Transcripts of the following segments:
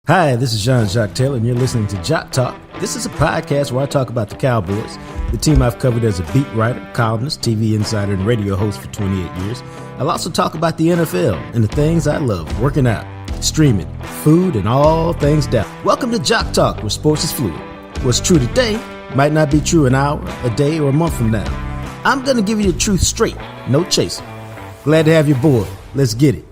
Hi, this is Jacques Taylor, and you're listening to JacquesTalk. This is a podcast where I talk about the Cowboys, the team I've covered as a beat writer, columnist, TV insider, and radio host for 28 years. I'll also talk about the NFL and the things I love, working out, streaming, food, and all things Dallas. Welcome to JacquesTalk, where sports is fluid. What's true today might not be true an hour, a day, or a month from now. I'm going to give you the truth straight, no chaser. Glad to have you aboard. Let's get it.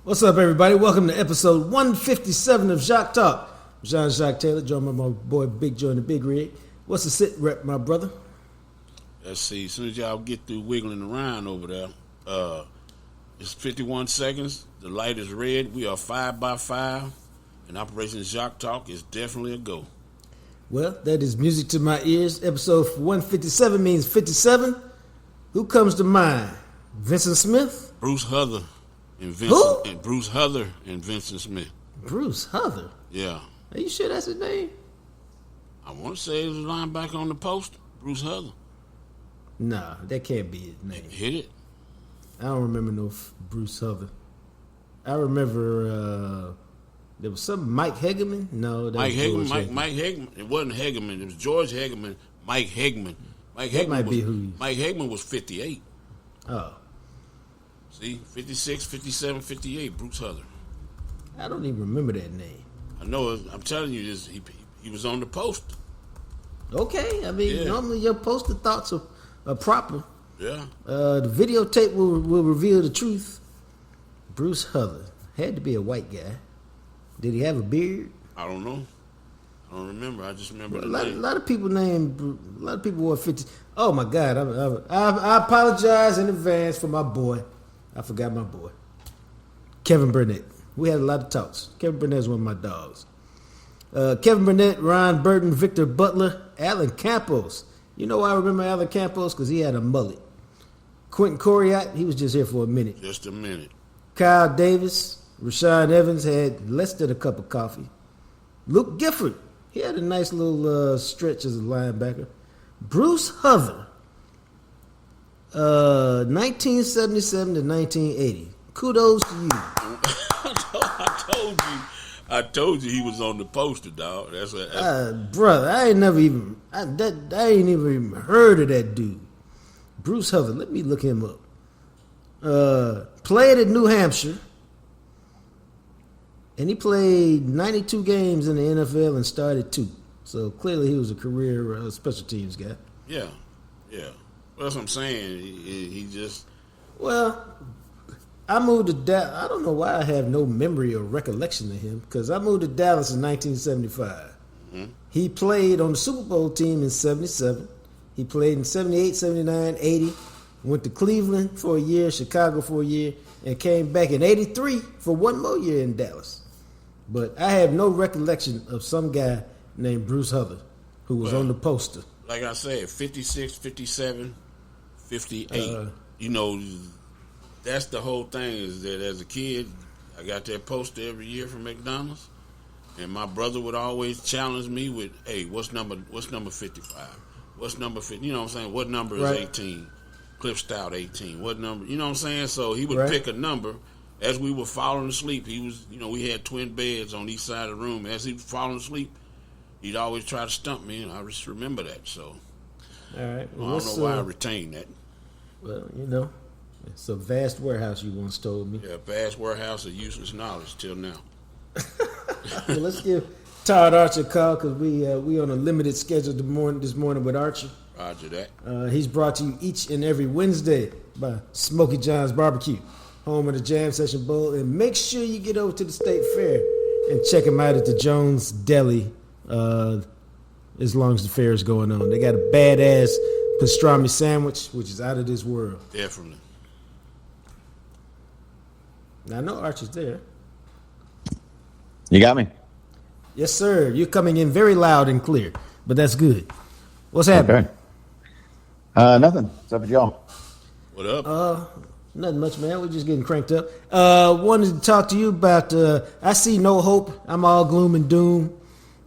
What's up, everybody? Welcome to episode 157 of JacquesTalk. I'm Jacques Taylor, joined by my boy Big Joe in the Big Rig. What's the sit rep, my brother? Let's see. As soon as y'all get through wiggling around over there, it's 51 seconds. The light is red. We are 5 by 5, and Operation JacquesTalk is definitely a go. Well, that is music to my ears. Episode 157 means 57. Who comes to mind? Vincent Smith? Bruce Huther. Who? And Bruce Huther and Vincent Smith. Bruce Huther? Yeah. Are you sure that's his name? I want to say it was a linebacker on the post. Bruce Huther. Nah, that can't be his name. Hit it. I don't remember no Bruce Huther. I remember there was some Mike Hegeman. No, that Mike was Hegeman. Mike Hegeman. It wasn't Hegeman. It was George Hegeman. Mike Hegeman. Mike Hegeman was 58. Oh. See, 56, 57, 58, Bruce Huther. I don't even remember that name. I know. I'm telling you this. He was on the post. Okay, I mean, Normally your poster thoughts are proper. Yeah. The videotape will reveal the truth. Bruce Huther had to be a white guy. Did he have a beard? I don't know. I don't remember. I just remember A lot of people wore 50. Oh my God! I apologize in advance for my boy. I forgot my boy, Kevin Burnett. We had a lot of talks. Kevin Burnett is one of my dogs. Kevin Burnett, Ron Burton, Victor Butler, Alan Campos. You know why I remember Alan Campos? Because he had a mullet. Quentin Coriat, he was just here for a minute. Just a minute. Kyle Davis, Rashawn Evans had less than a cup of coffee. Luke Gifford, he had a nice little stretch as a linebacker. Bruce Huther, 1977 to 1980. Kudos to you. I told you he was on the poster, dog. That's brother. I ain't even heard of that dude. Bruce Huther. Let me look him up. Played at New Hampshire, and he played 92 games in the NFL and started 2. So clearly he was a career special teams guy. Yeah. Well, that's what I'm saying. He just... Well, I moved to Dallas. I don't know why I have no memory or recollection of him, because I moved to Dallas in 1975. Mm-hmm. He played on the Super Bowl team in 77. He played in 78, 79, 80. Went to Cleveland for a year, Chicago for a year, and came back in 83 for one more year in Dallas. But I have no recollection of some guy named Bruce Huther who was on the poster. Like I said, 56, 57, 58. You know, that's the whole thing, is that as a kid, I got that poster every year from McDonald's, and my brother would always challenge me with, hey, what's number 55? What's number 50? You know what I'm saying? What number is 18? Cliff Stout 18. What number? You know what I'm saying? So he would pick a number. As we were falling asleep, he was, we had twin beds on each side of the room. As he was falling asleep, he'd always try to stump me, and I just remember that. So all right. Well, I don't know why I retained that. Well, it's a vast warehouse, you once told me. Yeah, vast warehouse of useless knowledge till now. Well, let's give Todd Archer a call, because we on a limited schedule this morning with Archer. Roger that. He's brought to you each and every Wednesday by Smokey John's Barbecue, home of the Jam Session Bowl. And make sure you get over to the State Fair and check him out at the Jones Deli as long as the fair is going on. They got a badass pastrami sandwich, which is out of this world. Definitely. Now, I know Archer's there. You got me? Yes, sir. You're coming in very loud and clear, but that's good. What's happening? Okay. Nothing. What's up with y'all? What up? Nothing much, man. We're just getting cranked up. Wanted to talk to you about, I see no hope. I'm all gloom and doom.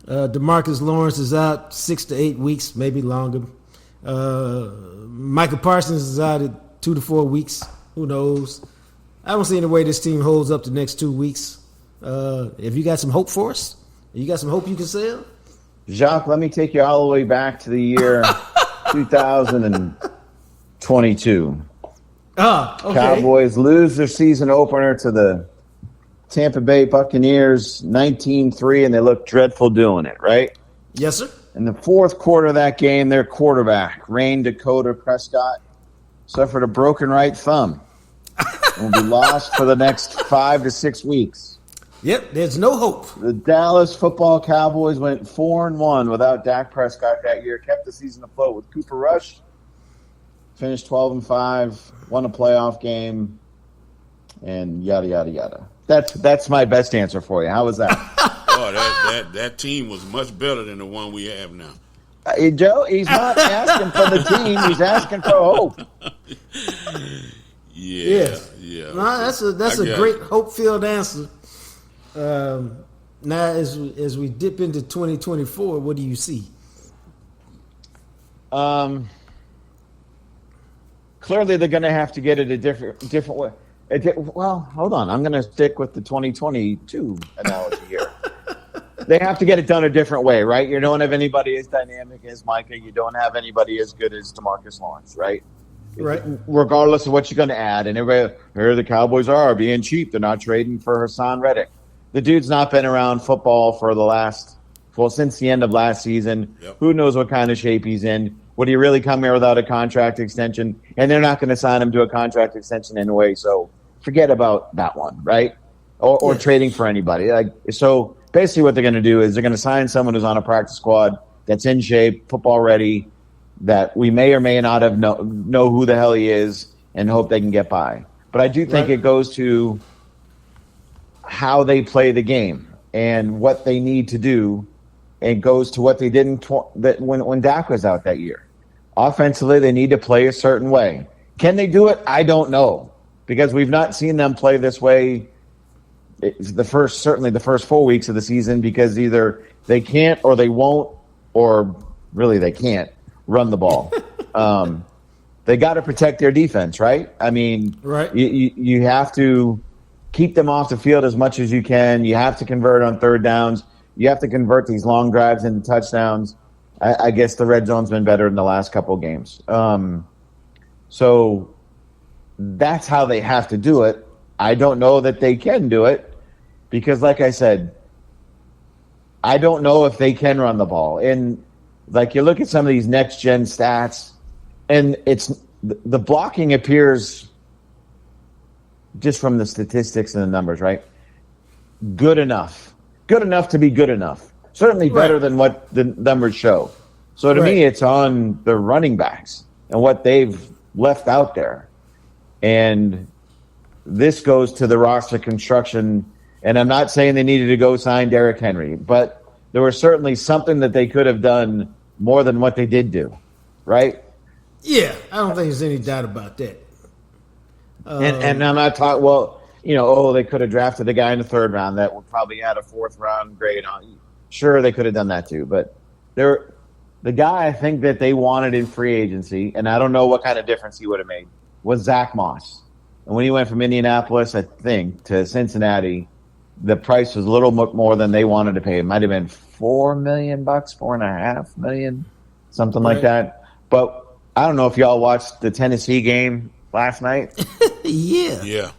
DeMarcus Lawrence is out 6 to 8 weeks, maybe longer. Micah Parsons is out at 2 to 4 weeks. Who knows? I don't see any way this team holds up the next 2 weeks. Have you got some hope for us? You got some hope you can sell? Jacques, let me take you all the way back to the year 2022. Okay. Cowboys lose their season opener to the Tampa Bay Buccaneers 19-3, and they look dreadful doing it, right? Yes, sir. In the fourth quarter of that game, their quarterback, Rain Dakota Prescott, suffered a broken right thumb and will be lost for the next 5 to 6 weeks. Yep, there's no hope. The Dallas football Cowboys went 4-1 without Dak Prescott that year, kept the season afloat with Cooper Rush, finished 12-5, won a playoff game, and yada, yada, yada. That's my best answer for you. How was that? That team was much better than the one we have now. Joe, he's not asking for the team. He's asking for hope. Yeah. No, that's a great hope-filled answer. Now, as we dip into 2024, what do you see? Clearly, they're going to have to get it a different way. Well, hold on. I'm going to stick with the 2022 analogy here. They have to get it done a different way, right? You don't have anybody as dynamic as Micah. You don't have anybody as good as DeMarcus Lawrence, right? Right. Regardless of what you're going to add. And everybody, here the Cowboys are being cheap. They're not trading for Hassan Reddick. The dude's not been around football for since the end of last season. Yep. Who knows what kind of shape he's in? Would he really come here without a contract extension? And they're not going to sign him to a contract extension anyway, so forget about that one, right? Or trading for anybody. So basically what they're going to do is they're going to sign someone who's on a practice squad that's in shape, football ready, that we may or may not have know who the hell he is and hope they can get by. But I do think it goes to how they play the game and what they need to do, and goes to what they did when Dak was out that year. Offensively, they need to play a certain way. Can they do it? I don't know, because we've not seen them play this way certainly the first 4 weeks of the season, because either they can't or they won't, or really they can't run the ball. They got to protect their defense, right? I mean, you have to keep them off the field as much as you can. You have to convert on third downs. You have to convert these long drives into touchdowns. I guess the red zone's been better in the last couple of games. So that's how they have to do it. I don't know that they can do it because, like I said, I don't know if they can run the ball. And like you look at some of these next-gen stats, and the blocking appears just from the statistics and the numbers, right? Good enough to be good enough. Certainly better than what the numbers show. So to me, it's on the running backs and what they've left out there. And this goes to the roster construction. And I'm not saying they needed to go sign Derrick Henry, but there was certainly something that they could have done more than what they did do, right? Yeah, I don't think there's any doubt about that. And I'm not talking, they could have drafted a guy in the third round that would probably add a fourth round grade on. Sure, they could have done that too. But the guy I think that they wanted in free agency, and I don't know what kind of difference he would have made, was Zach Moss. And when he went from Indianapolis, I think, to Cincinnati, the price was a little more than they wanted to pay. It might have been $4 million, $4.5 million, something like that. But I don't know if y'all watched the Tennessee game last night. Yeah.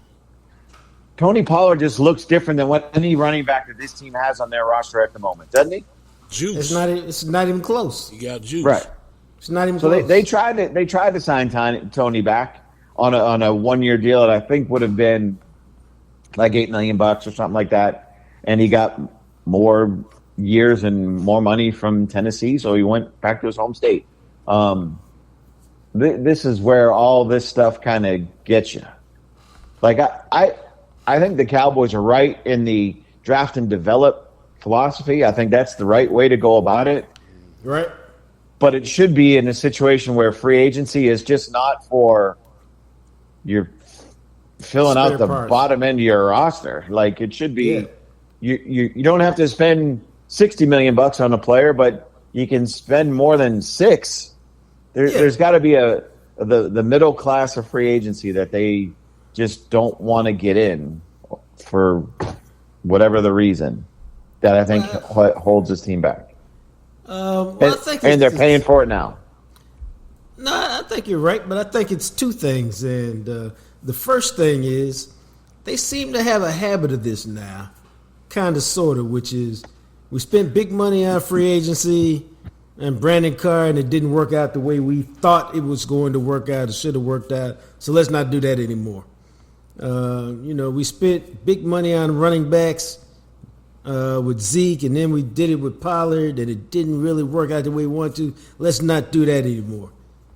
Tony Pollard just looks different than what any running back that this team has on their roster at the moment, doesn't he? Juice. It's not even close. You got juice. Right. It's not even so close. They tried to sign Tony back on a 1 year deal that I think would have been like $8 million or something like that, and he got more years and more money from Tennessee, so he went back to his home state. This is where all this stuff kind of gets you. Like I think the Cowboys are right in the draft and develop philosophy. I think that's the right way to go about it. Right. But it should be in a situation where free agency is just not for you're filling out the bottom end of your roster. Like it should be you don't have to spend $60 million on a player, but you can spend more than $6 million. There's got to be the middle class of free agency that they just don't want to get in for whatever the reason, that I think holds his team back. I think and they're paying for it now. No, I think you're right, but I think it's two things. And the first thing is they seem to have a habit of this now, kind of, sort of, which is we spent big money on free agency and Brandon Carr, and it didn't work out the way we thought it was going to work out. It should have worked out. So let's not do that anymore. We spent big money on running backs with Zeke, and then we did it with Pollard, and it didn't really work out the way we wanted to. Let's not do that anymore.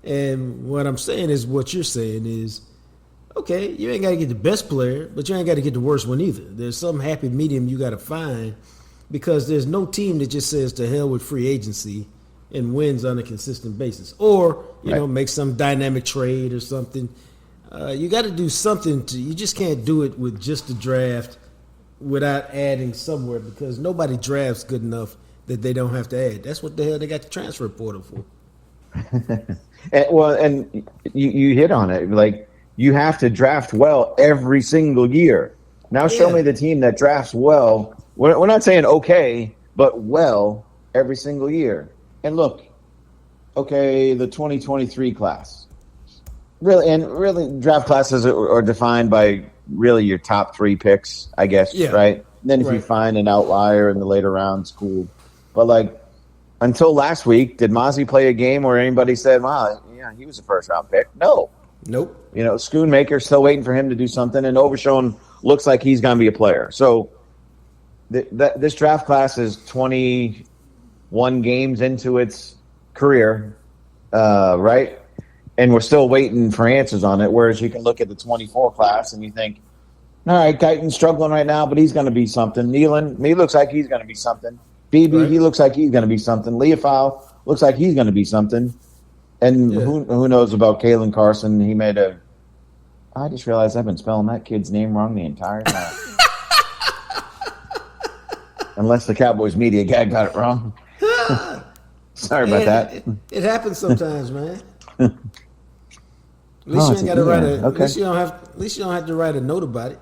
And what I'm saying is what you're saying is, okay, you ain't got to get the best player, but you ain't got to get the worst one either. There's some happy medium you got to find, because there's no team that just says to hell with free agency and wins on a consistent basis. Or, make some dynamic trade or something. You got to do something. You just can't do it with just the draft without adding somewhere, because nobody drafts good enough that they don't have to add. That's what the hell they got the transfer portal for. and you hit on it. Like, you have to draft well every single year. Now show me the team that drafts well. We're not saying okay, but well every single year. And look, okay, the 2023 class. Really, draft classes are defined by really your top 3 picks, I guess, right? And then if you find an outlier in the later rounds, cool. But, until last week, did Mozzie play a game where anybody said, wow, yeah, he was a first-round pick? No. Nope. Schoonmaker's still waiting for him to do something, and Overshown looks like he's going to be a player. So this draft class is 21 games into its career, right? And we're still waiting for answers on it, whereas you can look at the 24 class and you think, all right, Guyton's struggling right now, but he's going to be something. Nealon, he looks like he's going to be something. BB, he looks like he's going to be something. Leofau looks like he's going to be something. And who knows about Kalen Carson? I just realized I've been spelling that kid's name wrong the entire time. Unless the Cowboys media guy got it wrong. Sorry about that. It happens sometimes, man. At least you ain't got to write At least you don't have to write a note about it.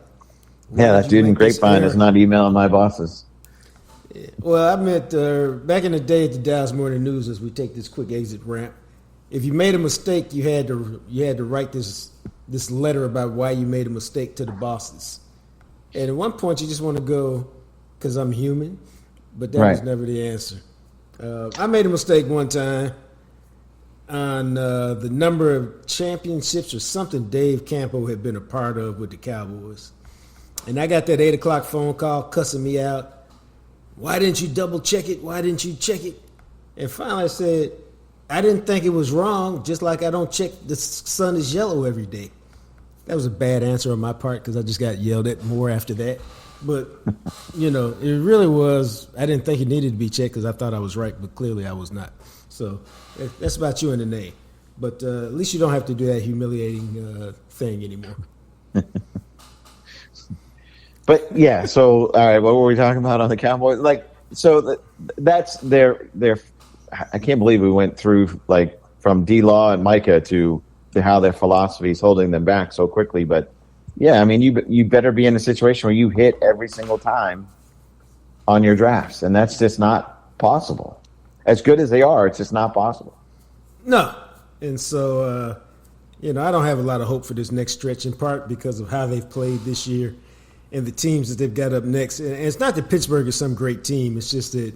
Yeah, that dude in Grapevine is not emailing my bosses. Yeah. Well, I met back in the day at the Dallas Morning News, as we take this quick exit ramp. If you made a mistake, you had to write this letter about why you made a mistake to the bosses. And at one point, you just want to go, because I'm human, but that was never the answer. I made a mistake one time on the number of championships or something Dave Campo had been a part of with the Cowboys. And I got that 8 o'clock phone call cussing me out. Why didn't you double check it? Why didn't you check it? And finally I said, I didn't think it was wrong, just like I don't check the sun is yellow every day. That was a bad answer on my part, because I just got yelled at more after that. But, it really was, I didn't think it needed to be checked because I thought I was right, but clearly I was not. So that's about you in the name. But at least you don't have to do that humiliating thing anymore. But, yeah, so, all right, what were we talking about on the Cowboys? That's their I can't believe we went through, from D-Law and Micah to how their philosophy is holding them back so quickly. But, yeah, I mean, you better be in a situation where you hit every single time on your drafts, and that's just not possible. As good as they are, it's just not possible. No. And so, I don't have a lot of hope for this next stretch, in part because of how they've played this year and the teams that they've got up next. And it's not that Pittsburgh is some great team. It's just that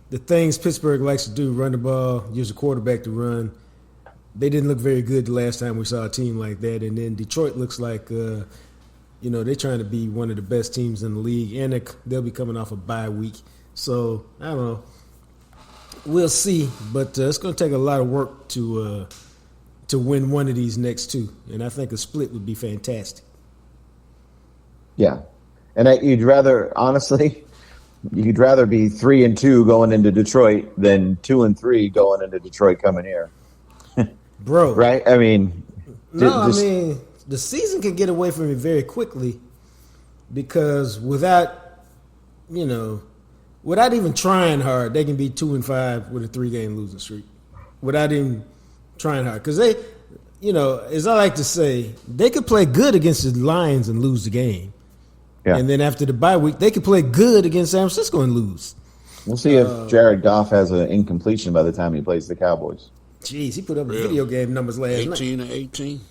the things Pittsburgh likes to do, run the ball, use a quarterback to run, they didn't look very good the last time we saw a team like that. And then Detroit looks like, they're trying to be one of the best teams in the league, and they'll be coming off a bye week. So, I don't know. We'll see, but it's going to take a lot of work to win one of these next two, and I think a split would be fantastic. Yeah, and you'd rather be 3-2 going into Detroit than 2-3 going into Detroit coming here, bro. Right? I mean, the season can get away from you very quickly because without even trying hard, they can be 2-5 with a 3-game losing streak without even trying hard. Because they, as I like to say, they could play good against the Lions and lose the game. Yeah. And then after the bye week, they could play good against San Francisco and lose. We'll see if Jared Goff has an incompletion by the time he plays the Cowboys. Jeez, he put up video game numbers last night. 18 or 18.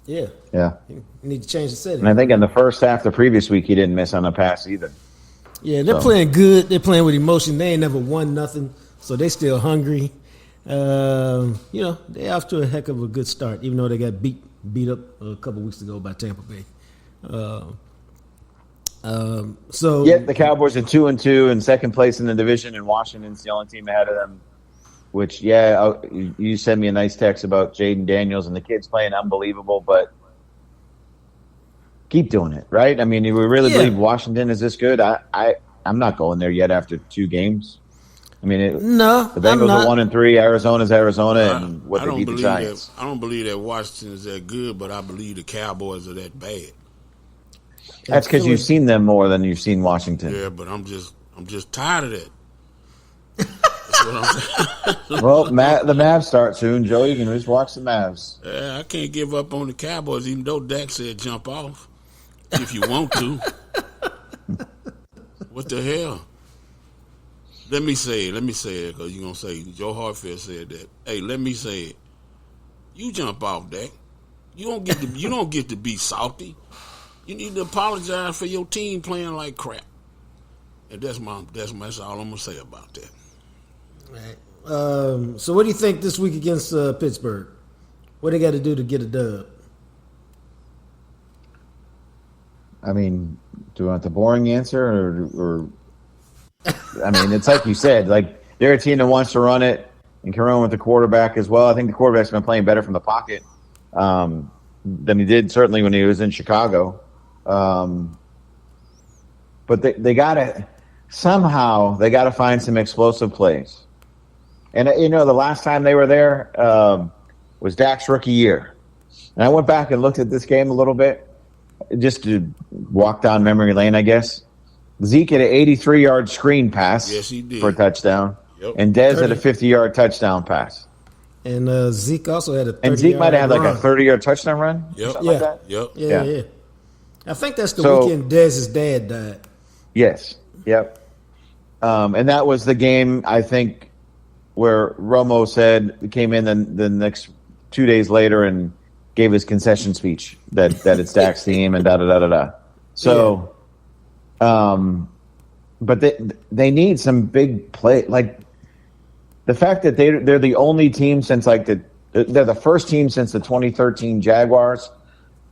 Yeah. Yeah. You need to change the setting. And I think in the first half, the previous week, he didn't miss on a pass either. Yeah, they're playing good. They're playing with emotion. They ain't never won nothing, so they still hungry. They're off to a heck of a good start, even though they got beat up a couple weeks ago by Tampa Bay. The Cowboys are 2-2 in second place in the division, and Washington's the only team ahead of them. Which, you sent me a nice text about Jaden Daniels and the kids playing unbelievable, but keep doing it, right? I mean, we really believe Washington is this good. I'm not going there yet after 2 games. I mean, the Bengals are 1-3. Arizona's Arizona, and what they beat the Giants. I don't believe that Washington is that good, but I believe the Cowboys are that bad. That's because you've seen them more than you've seen Washington. Yeah, but I'm just tired of that. That's what I'm saying. Well, the Mavs start soon, Joe. You can just watch the Mavs. I can't give up on the Cowboys, even though Dak said jump off if you want to. What the hell? Let me say it, because you're going to say, Joe Hartfield said that. Hey, let me say it. You jump off, Dak. You don't get to be salty. You need to apologize for your team playing like crap. And that's all I'm going to say about that. Right. So what do you think this week against Pittsburgh? What they got to do to get a dub? I mean, do you want the boring answer or I mean, it's like you said, like they're a team that wants to run it and can run with the quarterback as well. I think the quarterback's been playing better from the pocket than he did certainly when he was in Chicago. But they got to find some explosive plays. And, the last time they were there was Dak's rookie year. And I went back and looked at this game a little bit just to walk down memory lane, I guess. Zeke had an 83-yard screen pass for a touchdown. Yep. And Dez had a 50-yard touchdown pass. And Zeke also had a 30-yard And Zeke might have had like a 30-yard touchdown run? Yep. Like that? Yep. Yeah. I think that's the weekend Dez's dad died. Yes. Yep. And that was the game, I think, where Romo came in the next 2 days later and gave his concession speech that it's Dak's team and da-da-da-da-da. So, but they need some big play. Like, the fact that they're the only team since, they're the first team since the 2013 Jaguars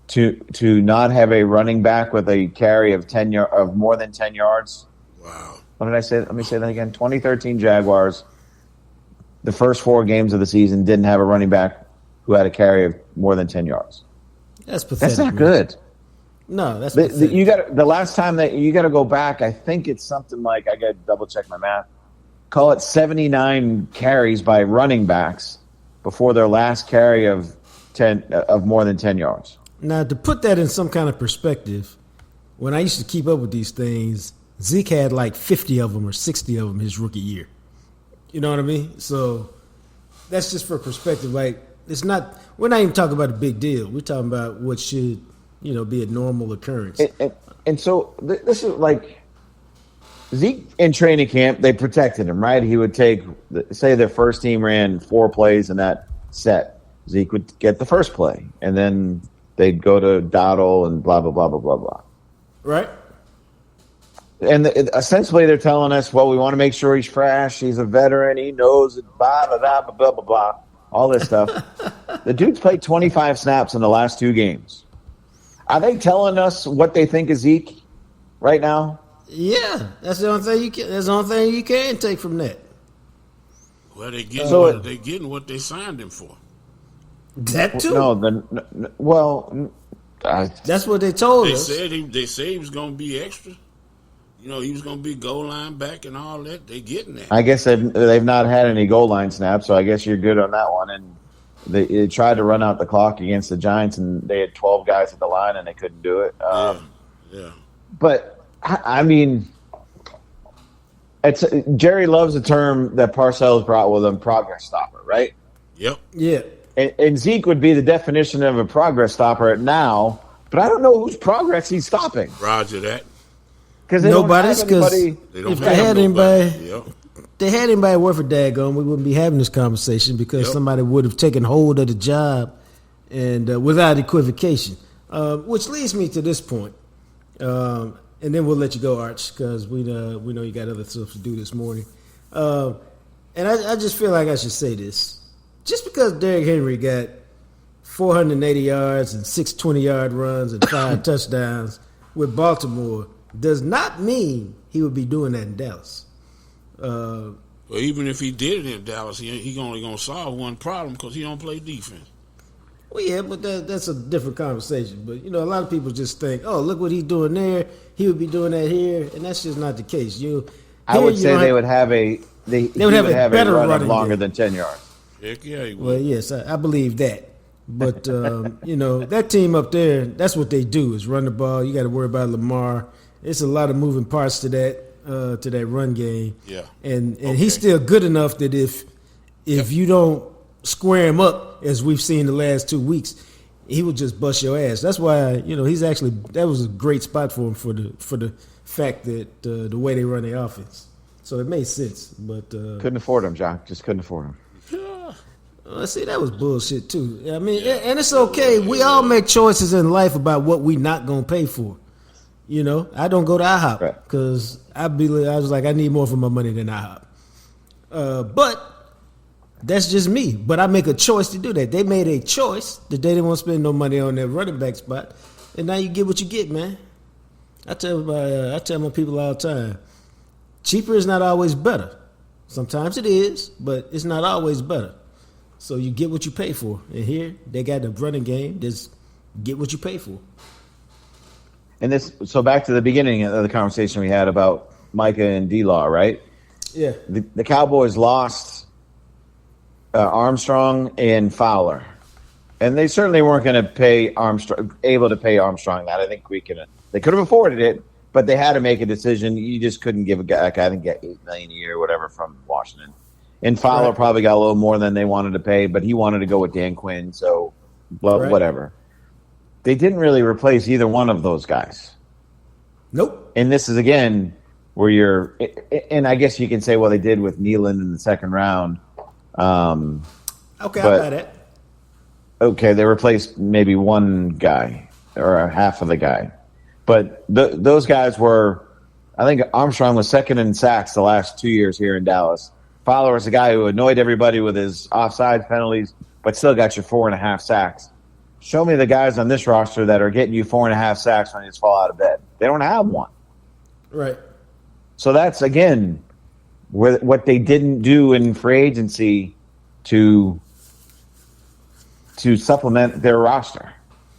to not have a running back with a carry of more than 10 yards. Wow. What did I say? Let me say that again. 2013 Jaguars, the first 4 games of the season didn't have a running back who had a carry of more than 10 yards. That's pathetic. That's not good. No, that's pathetic. The last time that you got to go back, I think it's something like, I got to double check my math. Call it 79 carries by running backs before their last carry of more than 10 yards. Now, to put that in some kind of perspective, when I used to keep up with these things, Zeke had like 50 of them or 60 of them his rookie year. You know what I mean? So that's just for perspective. Like, we're not even talking about a big deal. We're talking about what should, be a normal occurrence. And so this is like Zeke in training camp, they protected him, right? He would say their first team ran 4 plays in that set. Zeke would get the first play, and then they'd go to Dowdle and blah, blah, blah, blah, blah, blah. Right. And essentially they're telling us, well, we want to make sure he's fresh. He's a veteran. He knows it, blah, blah, blah, blah, blah, blah, all this stuff. The dude's played 25 snaps in the last 2 games. Are they telling us what they think of Zeke right now? Yeah, that's the only thing you can take from that. Well, they're getting what they signed him for. That too. That's what they told us. They said he was going to be extra. He was going to be goal line back and all that. They getting that. I guess they've not had any goal line snaps, so I guess you're good on that one. And they tried to run out the clock against the Giants, and they had 12 guys at the line, and they couldn't do it. Yeah. But I mean, Jerry loves a term that Parcells brought with him: progress stopper, right? Yep. Yeah. And Zeke would be the definition of a progress stopper now, but I don't know whose progress he's stopping. Roger that. Because nobody's, because if they had anybody worth a daggone, we wouldn't be having this conversation because somebody would have taken hold of the job and without equivocation. Which leads me to this point, and then we'll let you go, Arch, because we know you got other stuff to do this morning. And I just feel like I should say this. Just because Derrick Henry got 480 yards and 6 20-yard runs and 5 touchdowns with Baltimore does not mean he would be doing that in Dallas. Well, even if he did it in Dallas, he only going to solve one problem because he don't play defense. Well, yeah, but that's a different conversation. But, a lot of people just think, oh, look what he's doing there. He would be doing that here. And that's just not the case. I would say they would have a better run longer than 10 yards. Heck yeah, he would. Well, yes, I believe that. But, that team up there, that's what they do is run the ball. You got to worry about Lamar. It's a lot of moving parts to that run game. Yeah. And he's still good enough that if you don't square him up, as we've seen the last 2 weeks, he would just bust your ass. That's why, he's actually, that was a great spot for him for the fact that the way they run the offense. So it made sense. But couldn't afford him, Jock. Just couldn't afford him. See, that was bullshit too. I mean, and it's okay. We all make choices in life about what we not gonna pay for. I don't go to IHOP because I was like, I need more for my money than IHOP. But that's just me. But I make a choice to do that. They made a choice that they didn't want to spend no money on that running back spot, and now you get what you get, man. I tell my people all the time, cheaper is not always better. Sometimes it is, but it's not always better. So you get what you pay for. And here, they got the running game. Just get what you pay for. And so back to the beginning of the conversation we had about Micah and D-Law, right? Yeah. The Cowboys lost Armstrong and Fowler. And they certainly weren't going to pay able to pay Armstrong that. I think they could have afforded it, but they had to make a decision. You just couldn't give a guy, I think, get $8 million a year or whatever from Washington. And Fowler probably got a little more than they wanted to pay, but he wanted to go with Dan Quinn, so whatever. They didn't really replace either one of those guys. Nope. And this is, again, where and I guess you can say, well, they did with Nealon in the second round. Okay, I buy that. Okay, they replaced maybe one guy or half of the guy. But those guys were, I think Armstrong was second in sacks the last 2 years here in Dallas. Fowler was a guy who annoyed everybody with his offside penalties, but still got you 4.5 sacks. Show me the guys on this roster that are getting you 4.5 sacks when you just fall out of bed. They don't have one. Right. So that's, again, what they didn't do in free agency to supplement their roster.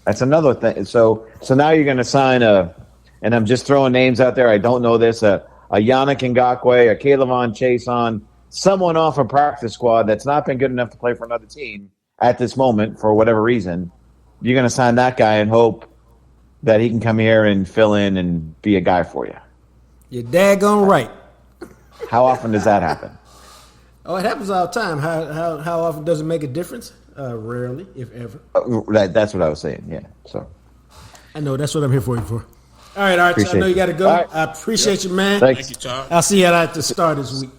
That's another thing. So now you're going to sign and I'm just throwing names out there. I don't know this, a Yannick Ngakoue, a Kayvon Chason, someone off a practice squad that's not been good enough to play for another team at this moment for whatever reason. You're going to sign that guy and hope that he can come here and fill in and be a guy for you. You're daggone right. How often does that happen? Oh, it happens all the time. How often does it make a difference? Rarely, if ever. That's what I was saying, yeah. So I know, that's what I'm here for you for. All right, Arch, I know you got to go. Right. I appreciate you, man. Thanks. Thank you, Todd. I'll see you at the start this week.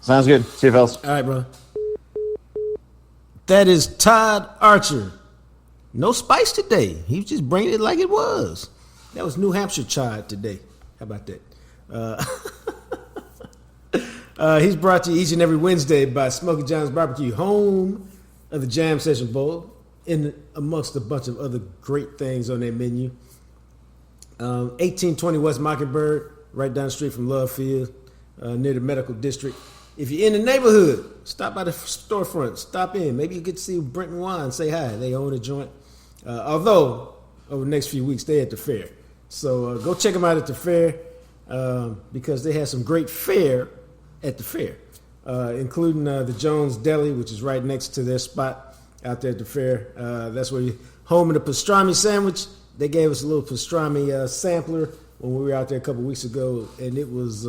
Sounds good. See you, fellas. All right, brother. That is Todd Archer. No spice today. He was just bringing it like it was. That was New Hampshire chard today. How about that? He's brought to you each and every Wednesday by Smokey John's Barbecue, home of the Jam Session Bowl, in amongst a bunch of other great things on their menu. 1820 West Mockingbird, right down the street from Love Field, near the medical district. If you're in the neighborhood, stop by the storefront. Stop in. Maybe you get to see Brent and Juan. Say hi. They own a joint. Although, over the next few weeks, they're at the fair. So go check them out at the fair because they have some great fare at the fair, including the Jones Deli, which is right next to their spot out there at the fair. That's where you home of the pastrami sandwich. They gave us a little pastrami sampler when we were out there a couple weeks ago, and it was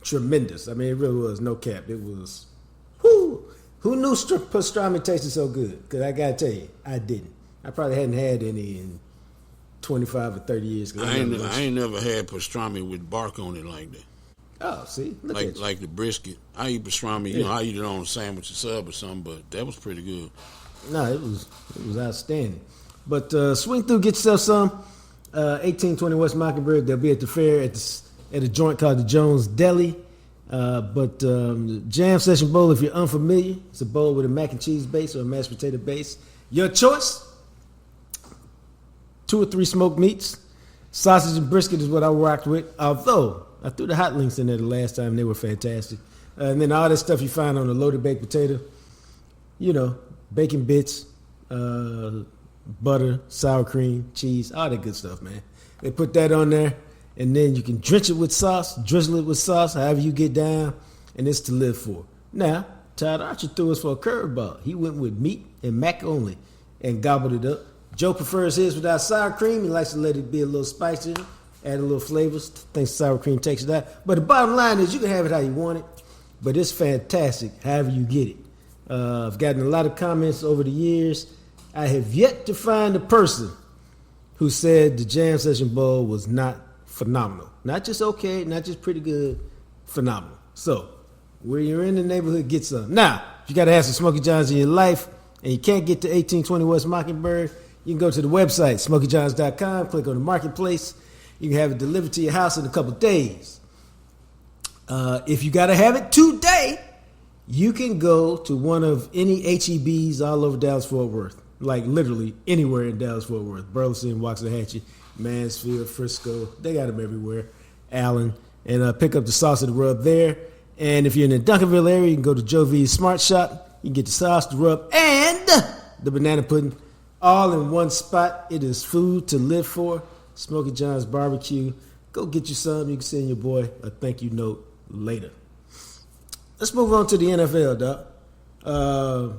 tremendous. I mean, it really was, no cap. It was, whoo. Who knew pastrami tasted so good? Because I got to tell you, I didn't. I probably hadn't had any in 25 or 30 years. I ain't never had pastrami with bark on it like that. Oh, see, look at you. Like the brisket. I eat pastrami. You know, I eat it on a sandwich or sub or something, but that was pretty good. No, it was outstanding. But swing through, get yourself some. 1820 West Mockingbird. They'll be at the fair at a joint called the Jones Deli. But Jam Session Bowl, if you're unfamiliar, it's a bowl with a mac and cheese base or a mashed potato base. Your choice. 2 or 3 smoked meats. Sausage and brisket is what I rocked with. Although I threw the hot links in there the last time. They were fantastic. And then all that stuff you find on a loaded baked potato. You know, bacon bits, butter, sour cream, cheese, all that good stuff, man. They put that on there, and then you can drench it with sauce, drizzle it with sauce, however you get down, and it's to live for. Now, Todd Archer threw us for a curveball. He went with meat and mac only and gobbled it up. Joe prefers his without sour cream. He likes to let it be a little spicier, add a little flavors. Thinks sour cream takes it out. But the bottom line is you can have it how you want it, but it's fantastic however you get it. I've gotten a lot of comments over the years. I have yet to find a person who said the Jam Session Bowl was not phenomenal. Not just okay, not just pretty good, phenomenal. So, where you're in the neighborhood, get some. Now, if you got to have some Smokey John's in your life and you can't get to 1820 West Mockingbird, you can go to the website, SmokeyJohns.com, click on the marketplace. You can have it delivered to your house in a couple days. If you got to have it today, you can go to one of any HEBs all over Dallas-Fort Worth. Like literally anywhere in Dallas-Fort Worth. Burleson, Waxahachie, Mansfield, Frisco. They got them everywhere. Allen. And pick up the sauce of the rub there. And if you're in the Duncanville area, you can go to Joe V's Smart Shop. You can get the sauce, the rub, and the banana pudding all in one spot. It is food to live for. Smokey John's Barbecue. Go get you some. You can send your boy a thank you note later. Let's move on to the NFL, Doc.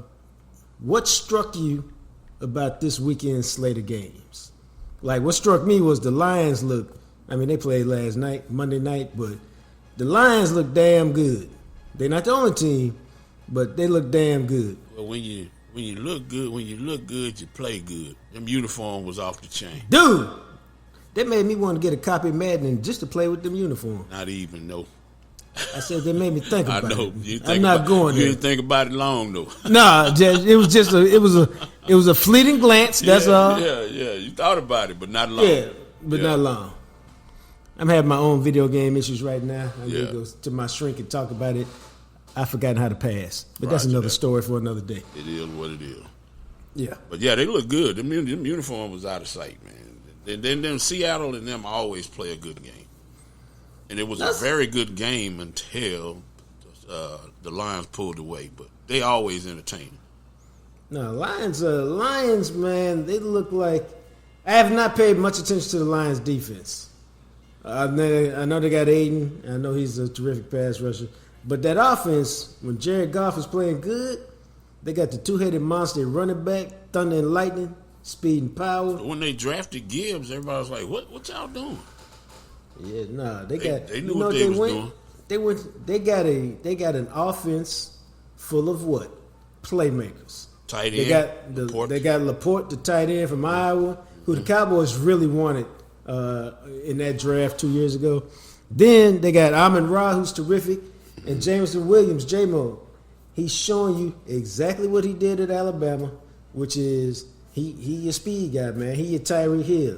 What struck you about this weekend's slate of games? Like, what struck me was the Lions they played last night, Monday night, but the Lions look damn good. They're not the only team, but they look damn good. Well, when you look good, you play good. Them uniform was off the chain. Dude, that made me want to get a copy of Madden just to play with them uniforms. Not even, no. I said they made me think about I know. it. I'm not going there. You didn't think about it long, though. Nah, it was just a fleeting glance. That's all. Yeah. You thought about it, but not long. Yeah, but not long. I'm having my own video game issues right now. I'm going to go to my shrink and talk about it. I've forgotten how to pass. But that's another story for another day. It is what it is. Yeah. But, yeah, they look good. Them uniform was out of sight, man. Then Seattle and them always play a good game. And it was a very good game until the Lions pulled away. But they always entertain. No, Lions, man, they look like – I have not paid much attention to the Lions' defense. I know they got Aiden. I know he's a terrific pass rusher. But that offense, when Jared Goff is playing good, they got the two-headed monster running back, thunder and lightning, speed and power. When they drafted Gibbs, everybody was like, what y'all doing? Yeah, nah, they knew what they was doing. They got an offense full of what? Playmakers. Tight end. They got Laporte, the tight end from Iowa, who the Cowboys really wanted in that draft 2 years ago. Then they got Amon-Ra, who's terrific, and Jameson Williams, J-Mo. He's showing you exactly what he did at Alabama, which is he your speed guy, man. He your Tyreek Hill.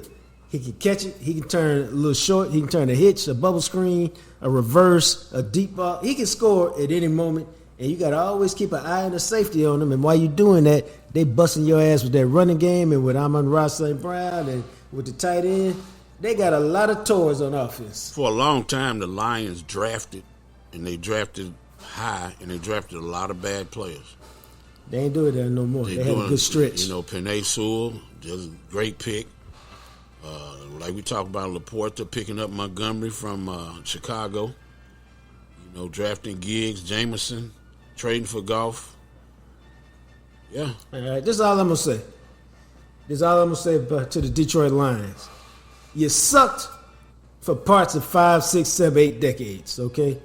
He can catch it. He can turn a little short. He can turn a hitch, a bubble screen, a reverse, a deep ball. He can score at any moment, and you got to always keep an eye and a safety on him. And while you're doing that, they busting your ass with that running game and with Amon-Ra St. Brown and with the tight end. They got a lot of toys on offense. For a long time, the Lions drafted, and they drafted high, and they drafted a lot of bad players. They ain't doing that no more. They had a good stretch. Penei Sewell, just a great pick. Like we talked about Laporta picking up Montgomery from Chicago. Drafting Giggs, Jameson, trading for Goff. Yeah. All right, this is all I'm going to say. This is all I'm going to say to the Detroit Lions. You sucked for parts of 5, 6, 7, 8 decades, okay?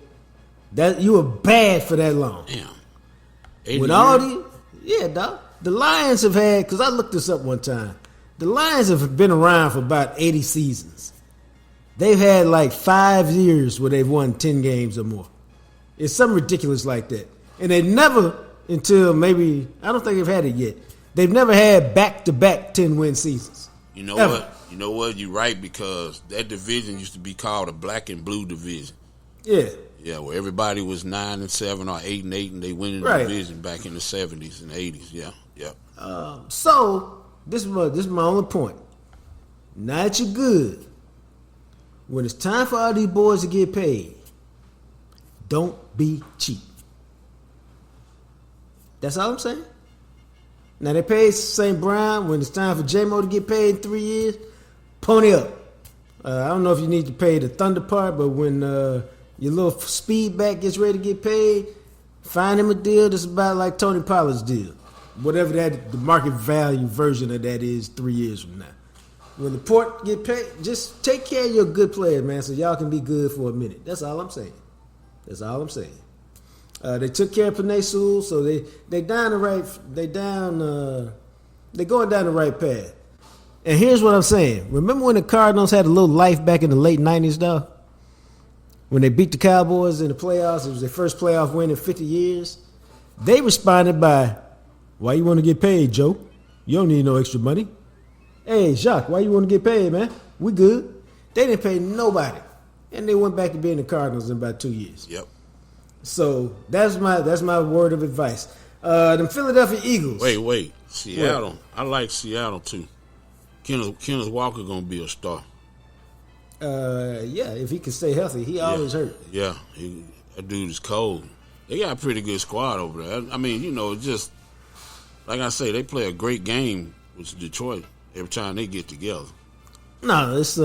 That you were bad for that long. Damn. With all the dog. The Lions have had, because I looked this up one time, The Lions have been around for about 80 seasons. They've had like 5 years where they've won 10 games or more. It's something ridiculous like that. And they never, until maybe, I don't think they've had it yet, they've never had back-to-back 10-win seasons. You know Ever. what? You know what? You're right, because that division used to be called a black and blue division. Yeah. Yeah, where everybody was 9-7 or 8-8, and they win the division back in the 70s and 80s. Yeah, yeah. So this is my only point. Now that you're good, when it's time for all these boys to get paid, don't be cheap. That's all I'm saying. Now they paid St. Brown. When it's time for J-Mo to get paid in 3 years, pony up. I don't know if you need to pay the Thunder part, but when your little speed back gets ready to get paid, find him a deal that's about like Tony Pollard's deal. Whatever that the market value version of that is 3 years from now. When the port get paid, just take care of your good players, man, so y'all can be good for a minute. That's all I'm saying. That's all I'm saying. They took care of Penei Sewell, so they going down the right path. And here's what I'm saying. Remember when the Cardinals had a little life back in the late 90s, though? When they beat the Cowboys in the playoffs, it was their first playoff win in 50 years. They responded by, "Why you want to get paid, Joe? You don't need no extra money. Hey, Jacques, why you want to get paid, man? We good." They didn't pay nobody. And they went back to being the Cardinals in about 2 years. Yep. So that's my word of advice. The Philadelphia Eagles. Wait. Seattle. What? I like Seattle, too. Kenneth Walker going to be a star. Yeah, if he can stay healthy. He always hurt. Yeah, that dude is cold. They got a pretty good squad over there. I mean, just like I say, they play a great game with Detroit every time they get together. No, it's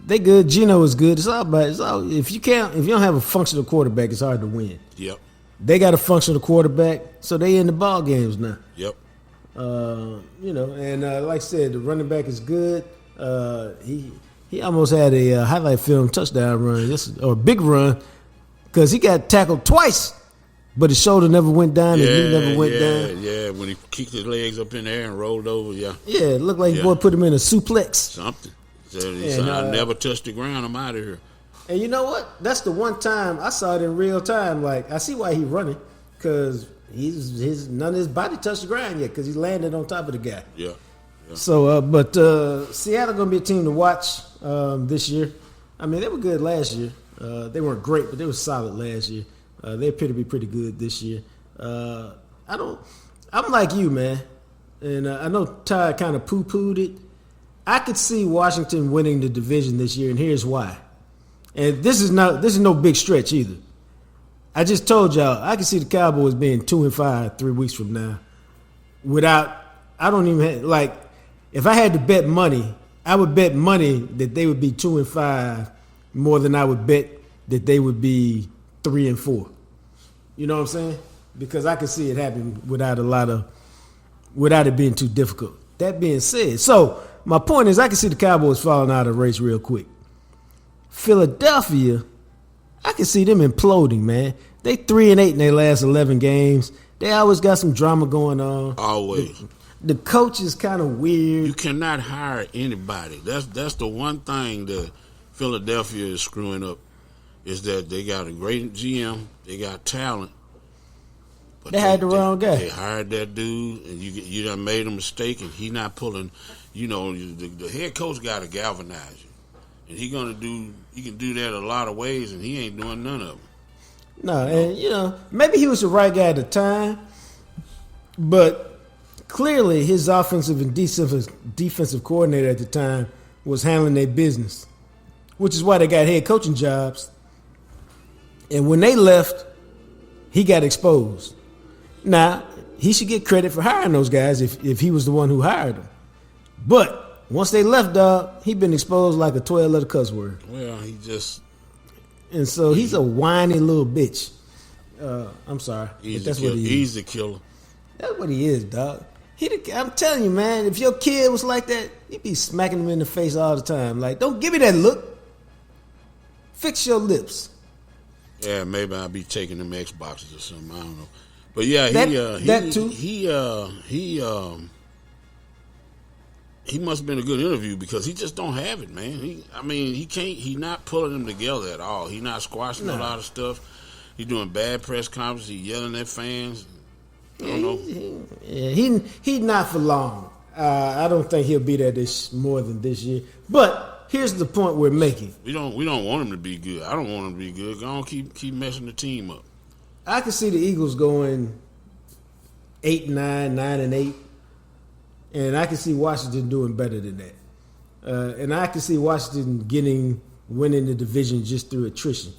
they good. Geno is good. It's all if you don't have a functional quarterback, it's hard to win. Yep. They got a functional quarterback, so they in the ball games now. Yep. And like I said, the running back is good. He almost had a highlight film touchdown run, or a big run, because he got tackled twice, but his shoulder never went down, his knee never went down. Yeah, when he kicked his legs up in the air and rolled over, yeah. Yeah, it looked like the boy put him in a suplex. Something. He said, I never touched the ground, I'm out of here. And you know what? That's the one time I saw it in real time. Like, I see why he's running, because none of his body touched the ground yet, because he landed on top of the guy. Yeah. So, but Seattle going to be a team to watch this year. I mean, they were good last year. They weren't great, but they were solid last year. They appear to be pretty good this year. I'm like you, man. And I know Todd kind of poo-pooed it. I could see Washington winning the division this year, and here's why. And this is no big stretch either. I just told y'all I can see the Cowboys being 2-5 3 weeks from now. I don't even have, like, if I had to bet money, I would bet money that they would be 2-5 more than I would bet that they would be 3-4. You know what I'm saying? Because I can see it happen without it being too difficult. That being said, so my point is I can see the Cowboys falling out of the race real quick. Philadelphia, I can see them imploding, man. They 3-8 in their last 11 games. They always got some drama going on. Always. The coach is kind of weird. You cannot hire anybody. That's the one thing that Philadelphia is screwing up, is that they got a great GM, they got talent. But they had the wrong guy. They hired that dude, and you done made a mistake, and he not pulling. The head coach got to galvanize you, and he can do that a lot of ways, and he ain't doing none of them. No, and maybe he was the right guy at the time, but clearly his offensive and defensive coordinator at the time was handling their business, which is why they got head coaching jobs. And when they left, he got exposed. Now, he should get credit for hiring those guys if he was the one who hired them. But once they left, dog, he been exposed like a 12-letter cuss word. Well, he just... And so he's a whiny little bitch. I'm sorry. That's what he is. He's the killer. That's what he is, dog. I'm telling you, man, if your kid was like that, he'd be smacking him in the face all the time. Like, don't give me that look. Fix your lips. Yeah, maybe I'll be taking them Xboxes or something. I don't know. But yeah, that too. he must have been a good interview because he just don't have it, man. He can't. He not pulling them together at all. He not squashing a lot of stuff. He doing bad press conferences. He yelling at fans. I don't know. He not for long. I don't think he'll be there more than this year. But here's the point we're making. We don't want him to be good. I don't want him to be good. I don't keep messing the team up. I can see the Eagles going 8-9, 9-8, and I can see Washington doing better than that. And I can see Washington winning the division just through attrition.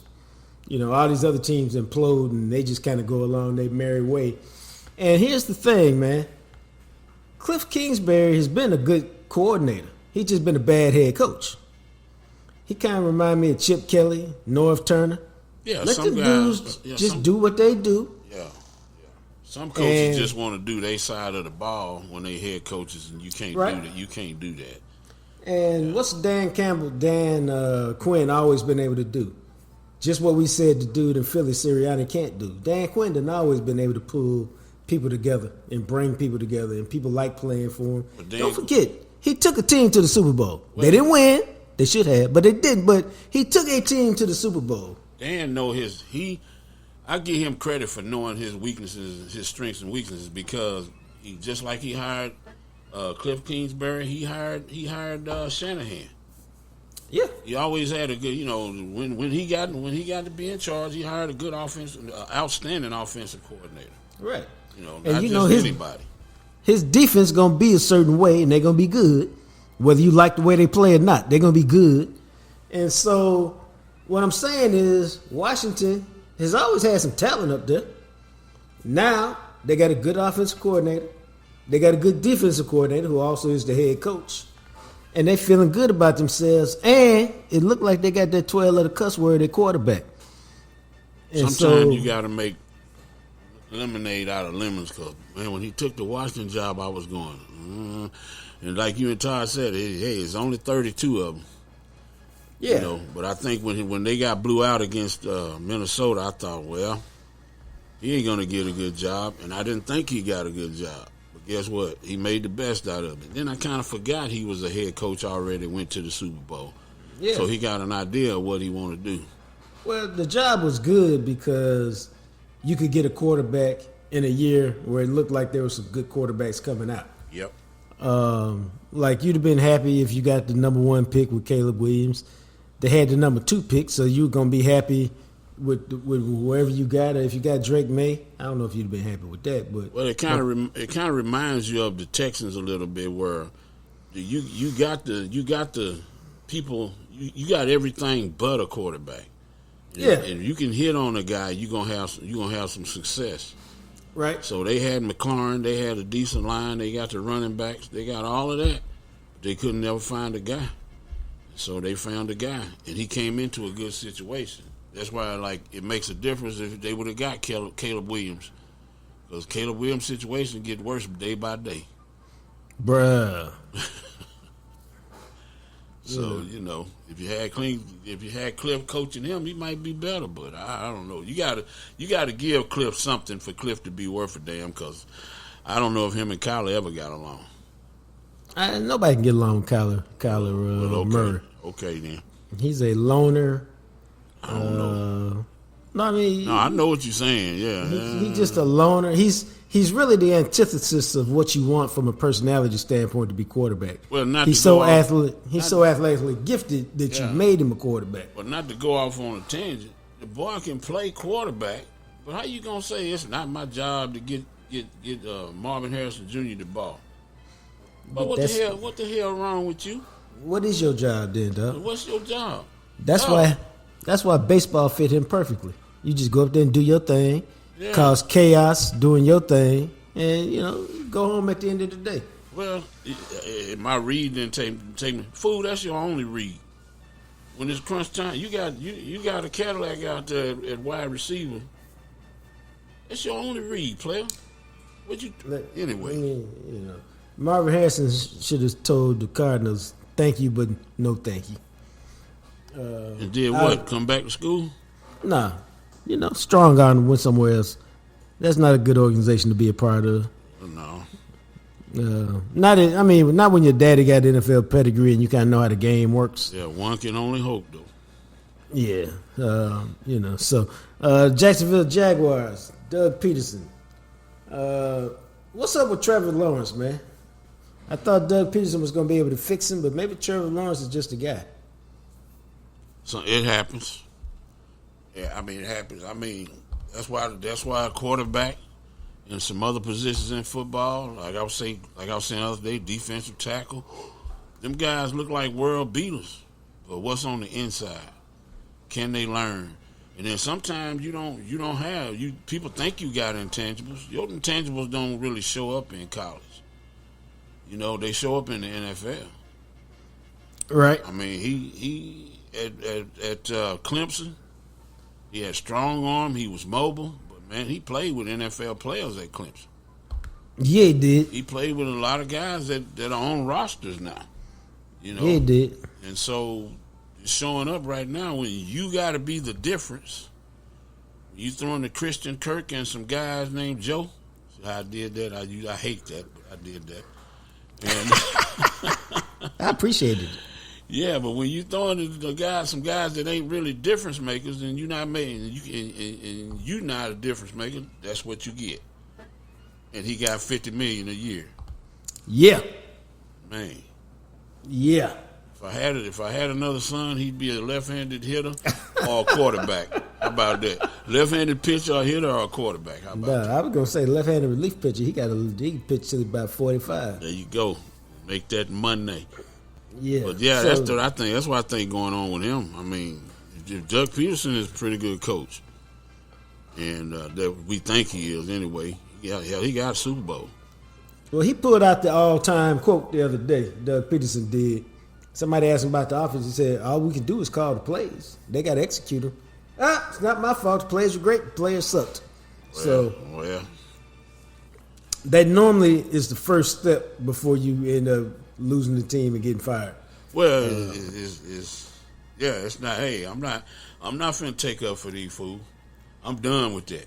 You know, all these other teams implode and they just kind of go along their merry way. And here's the thing, man. Cliff Kingsbury has been a good coordinator. He's just been a bad head coach. He kind of reminds me of Chip Kelly, Norv Turner. Yeah, Let them dudes just do what they do. Yeah. Some coaches just want to do their side of the ball when they head coaches, and you can't do that. You can't do that. And what's Dan Quinn always been able to do? Just what we said the dude in Philly, Sirianni can't do. Dan Quinn done always been able to pull people together and bring people together, and people like playing for him. Don't forget, he took a team to the Super Bowl. They didn't win. They should have, but they didn't. But he took a team to the Super Bowl. Dan know I give him credit for knowing his weaknesses, his strengths and weaknesses, because just like he hired Cliff Kingsbury, he hired Shanahan. Yeah, he always had a good. When he got to be in charge, he hired a good outstanding offensive coordinator. Right. Not just anybody. His defense gonna be a certain way, and they're gonna be good, whether you like the way they play or not. They're gonna be good, and so what I'm saying is Washington has always had some talent up there. Now they got a good offensive coordinator. They got a good defensive coordinator who also is the head coach. And they feeling good about themselves. And it looked like they got that 12-letter cuss word at quarterback. And sometimes you got to make lemonade out of lemons. Because, man, when he took the Washington job, I was going, and like you and Todd said, hey, it's only 32 of them. Yeah. But I think when they got blew out against Minnesota, I thought, well, he ain't going to get a good job. And I didn't think he got a good job. But guess what? He made the best out of it. Then I kind of forgot he was a head coach already, went to the Super Bowl. Yeah. So he got an idea of what he wanted to do. Well, the job was good because you could get a quarterback in a year where it looked like there were some good quarterbacks coming out. Yep. Like you'd have been happy if you got the number 1 pick with Caleb Williams. They had the number 2 pick, so you were gonna be happy with whoever you got. Or if you got Drake May, I don't know if you'd have been happy with that. But it kind of reminds you of the Texans a little bit, where you got the people, you got everything but a quarterback. Yeah, and you can hit on a guy, you're gonna have some success. Right. So they had McLaurin, they had a decent line, they got the running backs, they got all of that. But they couldn't never find a guy. So they found a guy, and he came into a good situation. That's why, it makes a difference if they would have got Caleb Williams, because Caleb Williams' situation get worse day by day. Bruh. So if you had Cliff coaching him, he might be better. But I don't know. You gotta give Cliff something for Cliff to be worth a damn. Because I don't know if him and Kyler ever got along. Nobody can get along with Kyler Murray. Okay, then. He's a loner. I don't know. No, I know what you're saying. Yeah, he's just a loner. He's really the antithesis of what you want from a personality standpoint to be quarterback. Well, he's so athletically gifted that you made him a quarterback. But not to go off on a tangent, the boy can play quarterback. But how you gonna say it's not my job to get Marvin Harrison Jr. the ball? But what the hell wrong with you? What is your job then, dog? What's your job? That's why baseball fit him perfectly. You just go up there and do your thing, cause chaos doing your thing, and go home at the end of the day. Well, my read didn't take me. Fool, that's your only read. When it's crunch time, you got a Cadillac out there at wide receiver. That's your only read, player. Anyway. Marvin Harrison should have told the Cardinals, "Thank you, but no thank you." And did what? Come back to school? Nah. Strong arm went somewhere else. That's not a good organization to be a part of. No. Not when your daddy got NFL pedigree and you kind of know how the game works. Yeah, one can only hope, though. Yeah, So, Jacksonville Jaguars, Doug Peterson. What's up with Trevor Lawrence, man? I thought Doug Peterson was going to be able to fix him, but maybe Trevor Lawrence is just a guy. So it happens. Yeah, it happens. That's why a quarterback and some other positions in football, like I was saying the other day, defensive tackle, them guys look like world beaters. But what's on the inside? Can they learn? And then sometimes you don't have people think you got intangibles. Your intangibles don't really show up in college. They show up in the NFL. Right. He at Clemson, he had strong arm. He was mobile, but man, he played with NFL players at Clemson. Yeah, he did. He played with a lot of guys that are on rosters now. Yeah, he did. And so it's showing up right now when you got to be the difference. You throwing the Christian Kirk and some guys named Joe. So I did that. I hate that, but I did that. And I appreciated it. Yeah, but when you throwing some guys that ain't really difference makers, and you're not making, and you're not a difference maker, that's what you get. And he got $50 million a year. Yeah, man. Yeah. If I had another son, he'd be a left-handed hitter or a quarterback. How about that? Left-handed pitcher or hitter or a quarterback? How about that? I was gonna say left-handed relief pitcher. He pitched till about 45. There you go. Make that money. Yeah. But yeah, that's what I think going on with him. Doug Peterson is a pretty good coach, and that we think he is anyway. Yeah, he got a Super Bowl. Well, he pulled out the all-time quote the other day. Doug Peterson did. Somebody asked him about the offense. He said, "All we can do is call the plays. They got to execute them." It's not my fault. The players were great. The players sucked. Well. That normally is the first step before you end up losing the team and getting fired. Well, it's not. Hey, I'm not finna take up for these fools. I'm done with that.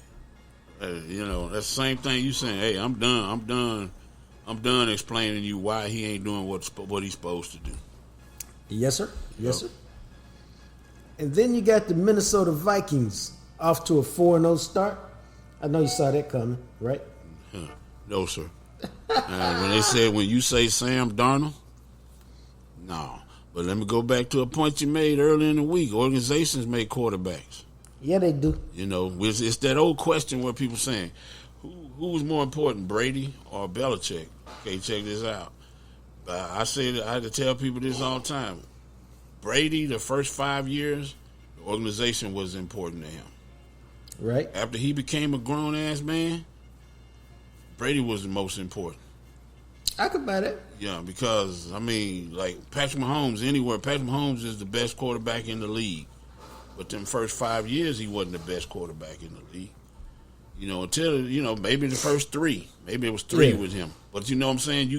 That's the same thing you saying. Hey, I'm done explaining to you why he ain't doing what he's supposed to do. Yes, sir. Yes, sir. And then you got the Minnesota Vikings off to a 4-0 start. I know you saw that coming, right? No, sir. When you say Sam Darnold, no. But let me go back to a point you made earlier in the week. Organizations make quarterbacks. Yeah, they do. It's that old question where people saying, who's more important, Brady or Belichick? Okay, check this out. I had to tell people this all the time. Brady, the first 5 years, the organization was important to him. Right. After he became a grown-ass man, Brady was the most important. I could buy that. Yeah, because, like Patrick Mahomes, Patrick Mahomes is the best quarterback in the league. But them first 5 years, he wasn't the best quarterback in the league. Until, maybe the first 3. Maybe it was 3 with him. But you know what I'm saying?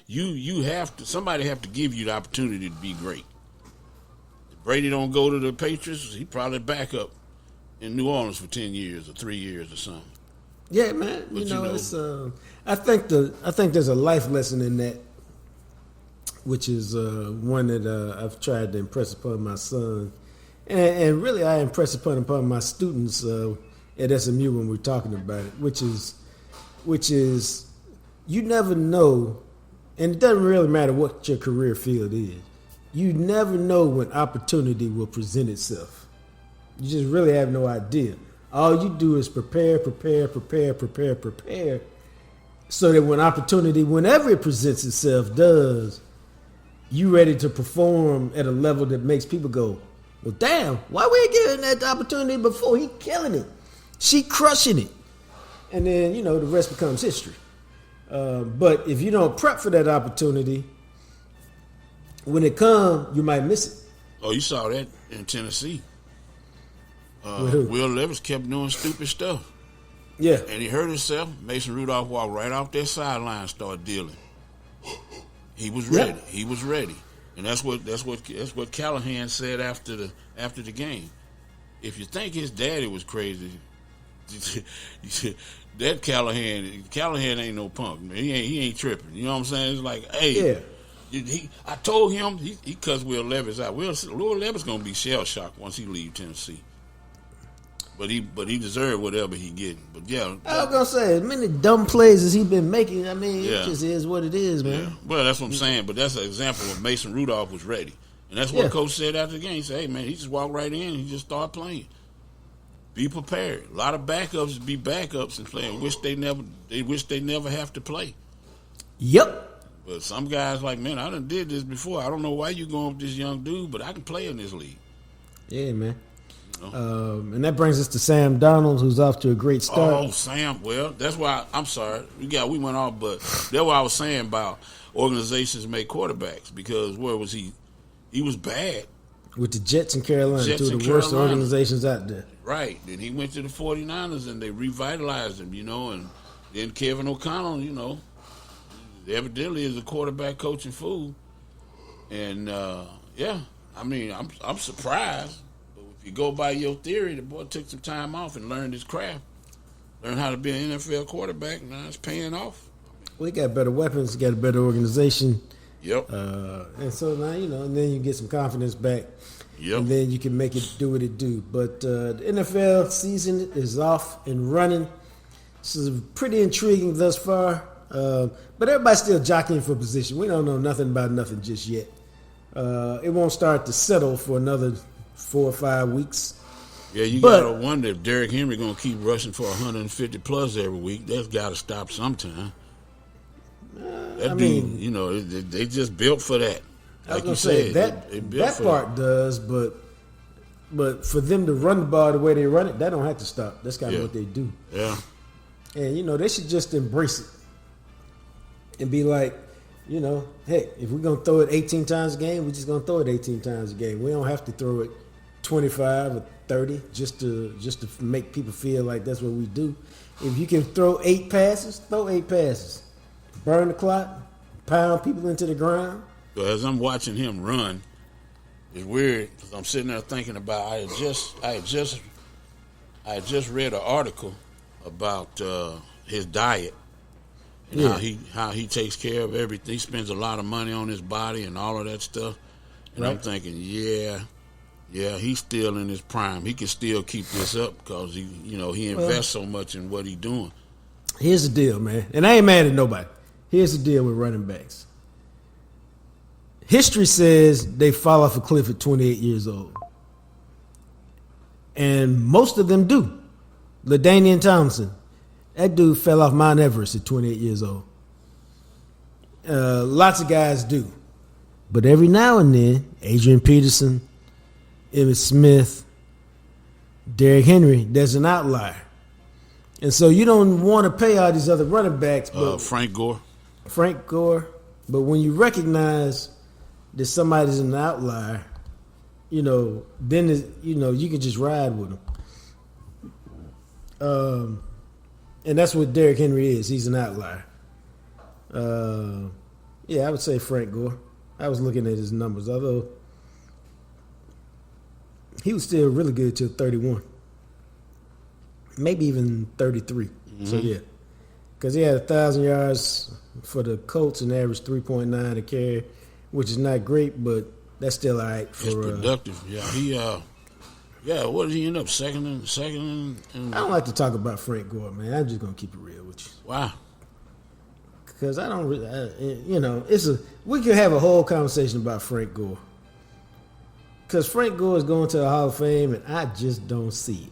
You have to, somebody have to give you the opportunity to be great. If Brady don't go to the Patriots, he probably back up in New Orleans for 10 years or 3 years or something. Yeah, man. It's I think there's a life lesson in that, which is one that I've tried to impress upon my son, and really I impress upon my students at SMU when we're talking about it, which is you never know, and it doesn't really matter what your career field is. You never know when opportunity will present itself. You just really have no idea. All you do is prepare, so that when opportunity, whenever it presents itself, you ready to perform at a level that makes people go, well, damn, why we ain't giving that opportunity before? He killing it. She crushing it. And then, the rest becomes history. But if you don't prep for that opportunity, when it comes, you might miss it. Oh, you saw that in Tennessee. Will Levis kept doing stupid stuff. Yeah. And he hurt himself. Mason Rudolph walked right off that sideline and started dealing. He was ready. Yeah. He was ready. And that's what Callahan said after the game. If you think his daddy was crazy, that Callahan ain't no punk, man. He ain't tripping. You know what I'm saying? It's like, hey, I told him he cussed Will Levis out. Will Levis gonna be shell shocked once he leave Tennessee. But he deserved whatever he getting. But yeah, I was gonna say, as many dumb plays as he been making, I mean, it just is what it is, man. Yeah. Well, that's what I'm saying. But that's an example of Mason Rudolph was ready, and that's what Coach said after the game. He said, "Hey, man, he just walked right in. And he just started playing. Be prepared. A lot of backups be backups and playing. They wish they never have to play. Yep. But some guys like, man, I done did this before. I don't know why you going with this young dude, but I can play in this league. Yeah, man. And that brings us to Sam Darnold, who's off to a great start. Oh, Sam. Well, that's why I'm sorry. We went off, but that's what I was saying about organizations make quarterbacks, because where was he? He was bad. With the Jets in Carolina, two of the worst organizations out there. Right. Then he went to the 49ers, and they revitalized him, and then Kevin O'Connell, evidently is a quarterback coaching fool. And, I mean, I'm surprised. You go by your theory, the boy took some time off and learned his craft, learned how to be an NFL quarterback. Now it's paying off. We got better weapons, got a better organization. Yep. And so now, and then you get some confidence back. Yep. And then you can make it do what it do. But the NFL season is off and running. This is pretty intriguing thus far. But everybody's still jockeying for position. We don't know nothing about nothing just yet. It won't start to settle for another 4 or 5 weeks. Yeah, got to wonder if Derrick Henry going to keep rushing for 150 plus every week. That's got to stop sometime. They just built for that. Like you said, that part does, but for them to run the ball the way they run it, that don't have to stop. That's kind of what they do. Yeah. And, they should just embrace it and be like, hey, if we're going to throw it 18 times a game, we're just going to throw it 18 times a game. We don't have to throw it 25 or 30 just to make people feel like that's what we do. If you can throw 8 passes, throw 8 passes. Burn the clock, pound people into the ground. So as I'm watching him run, it's weird because I'm sitting there thinking about I had just read an article about his diet and how he takes care of everything. He spends a lot of money on his body and all of that stuff. And I'm thinking, he's still in his prime. He can still keep this up because he invests so much in what he's doing. Here's the deal, man, and I ain't mad at nobody. Here's the deal with running backs. History says they fall off a cliff at 28 years old. And most of them do. LaDainian Tomlinson, that dude fell off Mount Everest at 28 years old. Lots of guys do. But every now and then, Adrian Peterson, Emmitt Smith, Derrick Henry, there's an outlier. And so you don't want to pay all these other running backs. But Frank Gore. But when you recognize that somebody's an outlier, then you can just ride with them. And that's what Derrick Henry is. He's an outlier. I would say Frank Gore. I was looking at his numbers, although he was still really good till 31. Maybe even 33. Mm-hmm. So, yeah. Because he had 1,000 yards for the Colts and averaged 3.9 a carry, which is not great, but that's still all right. It's productive. What did he end up? Second? I don't like to talk about Frank Gore, man. I'm just going to keep it real with you. Why? Because I don't really, we could have a whole conversation about Frank Gore. Because Frank Gore is going to the Hall of Fame, and I just don't see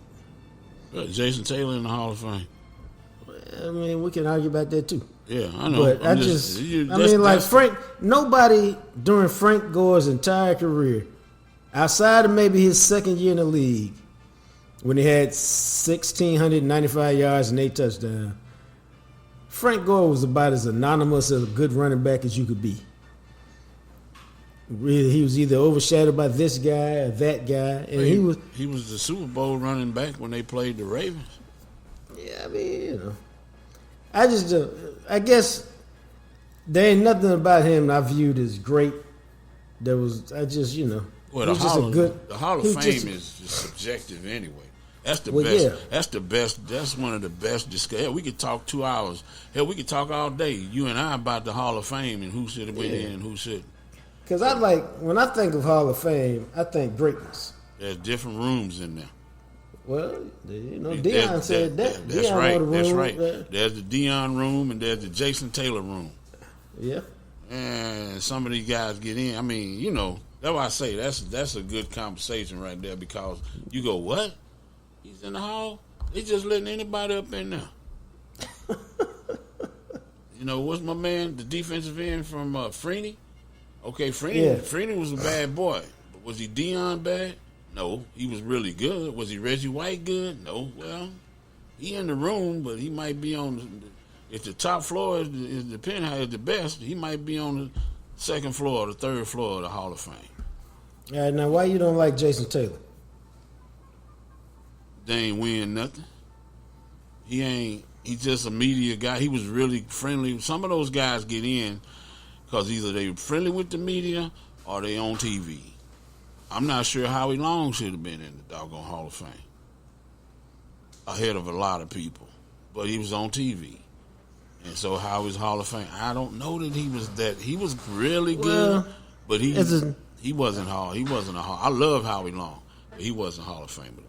it. Jason Taylor in the Hall of Fame. I mean, we can argue about that too. Yeah, I know. But Frank, nobody during Frank Gore's entire career, outside of maybe his second year in the league, when he had 1,695 yards and 8 touchdowns, Frank Gore was about as anonymous as a good running back as you could be. Really, he was either overshadowed by this guy or that guy, and he was the Super Bowl running back when they played the Ravens. Yeah, I mean, I guess there ain't nothing about him I viewed as great. Well, the Hall of Fame is just subjective anyway. That's the best. Yeah. That's the best. That's one of the best discussions. Hell, we could talk 2 hours. Hell, we could talk all day. You and I about the Hall of Fame and who should have been in and who shouldn't. Because when I think of Hall of Fame, I think greatness. There's different rooms in there. Well, Deion said that. That's Deion right. That's right. There's the Deion room and there's the Jason Taylor room. Yeah. And some of these guys get in. I mean, that's why I say that's a good conversation right there because you go, what? He's in the hall? They just letting anybody up in there. What's my man, the defensive end from Freeney? Okay, Freeney was a bad boy. But was he Deion bad? No. He was really good. Was he Reggie White good? No. Well, he in the room, but he might be on if the top floor is the penthouse is the best, he might be on the second floor or the third floor of the Hall of Fame. All right, now why you don't like Jason Taylor? They ain't win nothing. He's just a media guy. He was really friendly. Some of those guys get in because either they were friendly with the media or they on TV. I'm not sure Howie Long should have been in the doggone Hall of Fame ahead of a lot of people, but he was on TV. And so Howie's Hall of Fame. I don't know that he was that. He was really good, but he wasn't Hall. He wasn't a Hall. I love Howie Long, but he wasn't Hall of Famer.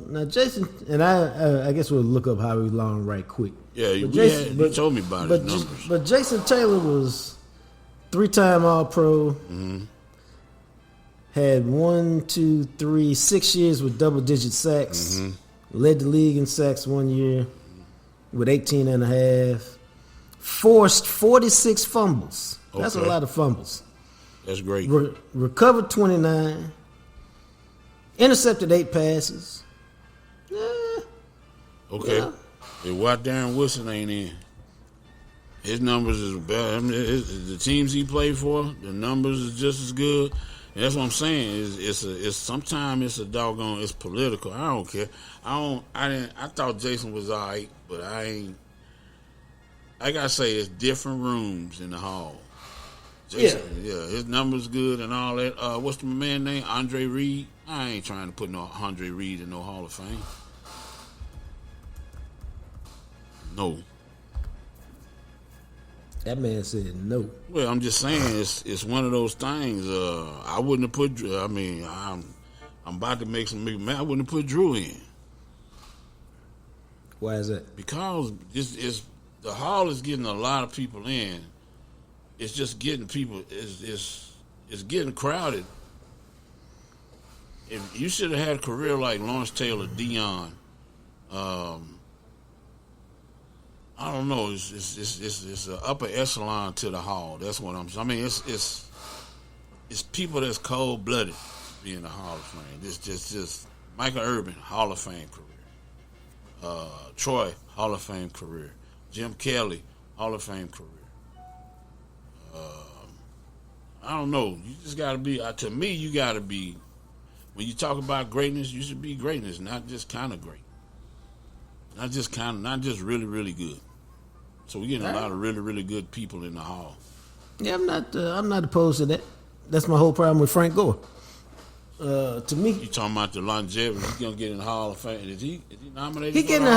Now Jason and I guess we'll look up Howie Long right quick. Yeah, you told me about his numbers. But Jason Taylor was 3-time All-Pro. Mm-hmm. Had 6 years with double-digit sacks. Mm-hmm. Led the league in sacks 1 year with 18 and a half. Forced 46 fumbles. Okay. That's a lot of fumbles. That's great. Recovered 29. Intercepted 8 passes. Okay. Yeah. And why Darren Woodson ain't in? His numbers is better. I mean, the teams he played for, the numbers is just as good. And that's what I'm saying. Sometimes it's a doggone. It's political. I don't care. I thought Jason was all right, but I ain't. I gotta say, it's different rooms in the hall. Jason, yeah, his numbers good and all that. What's the man name? Andre Reed. I ain't trying to put no Andre Reed in no Hall of Fame. No. That man said no. Well, I'm just saying it's one of those things. I wouldn't have put. I mean, I'm about to make some big man. I wouldn't have put Drew in. Why is that? Because the hall is getting a lot of people in. It's just getting people. It's getting crowded. If you should have had a career like Lawrence Taylor, Deion, I don't know. It's an upper echelon to the hall. That's what I'm saying. I mean, it's people that's cold blooded be in the Hall of Fame. This just Michael Irvin, Hall of Fame career. Troy, Hall of Fame career. Jim Kelly, Hall of Fame career. I don't know. You just got to be. To me, you got to be. When you talk about greatness, you should be greatness, not just kind of great. Not just really, really good. So we're getting a lot of really, really good people in the hall. Yeah, I'm not opposed to that. That's my whole problem with Frank Gore. To me, you talking about the longevity? He's gonna get in the Hall of Fame. Is he nominated? He getting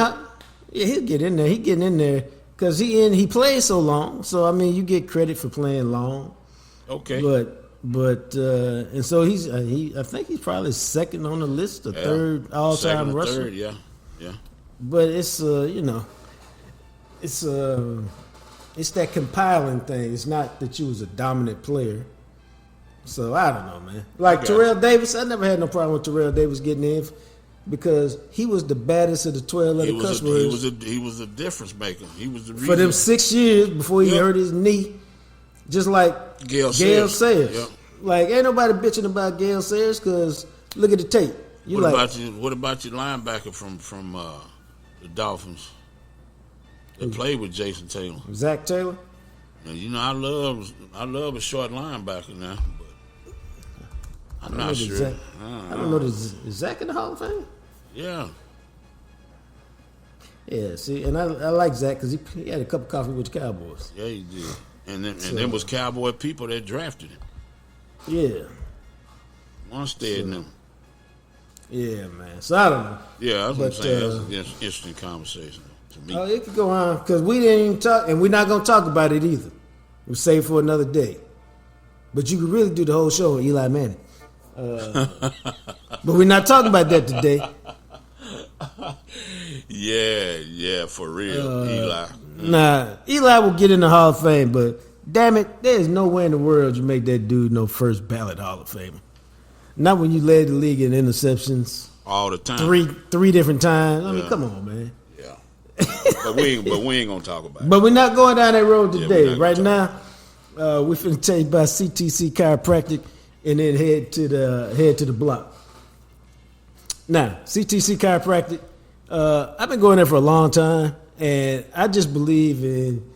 he'll get in there. He getting in there because he played so long. So I mean, you get credit for playing long. Okay. But and so I think he's probably second on the list, third all-time rusher. Third, yeah. But it's it's that compiling thing. It's not that you was a dominant player. So I don't know, man. Like Terrell Davis, I never had no problem with Terrell Davis getting in because he was the baddest of the 12 other cuss words. He was a difference maker. He was the reason. For them 6 years before he hurt his knee, just like Gale Sayers. Yep. Like ain't nobody bitching about Gale Sayers because look at the tape. What about your linebacker from the Dolphins that played with Jason Taylor? Zach Taylor. And I love a short linebacker now, but I'm not sure. I don't know. Is Zach in the Hall of Fame? Yeah. Yeah. See, and I like Zach because he had a cup of coffee with the Cowboys. Yeah, he did. And there was Cowboy people that drafted him. Yeah. Onstead and them. Yeah, man. So I don't know. Yeah, that's what I'm saying. That's an interesting conversation to me. Oh, it could go on because we didn't even talk, and we're not going to talk about it either. We'll save it for another day. But you could really do the whole show on Eli Manning. But we're not talking about that today. Yeah, for real, Eli. Nah, Eli will get in the Hall of Fame, but damn it, there's no way in the world you make that dude no first ballot Hall of Famer. Not when you led the league in interceptions all the time, three different times. I mean, come on, man. Yeah, but we ain't gonna talk about it. But we're not going down that road today. Right now, we're finna tell you about CTC Chiropractic, and then head to the block. Now, CTC Chiropractic, I've been going there for a long time, and I just believe in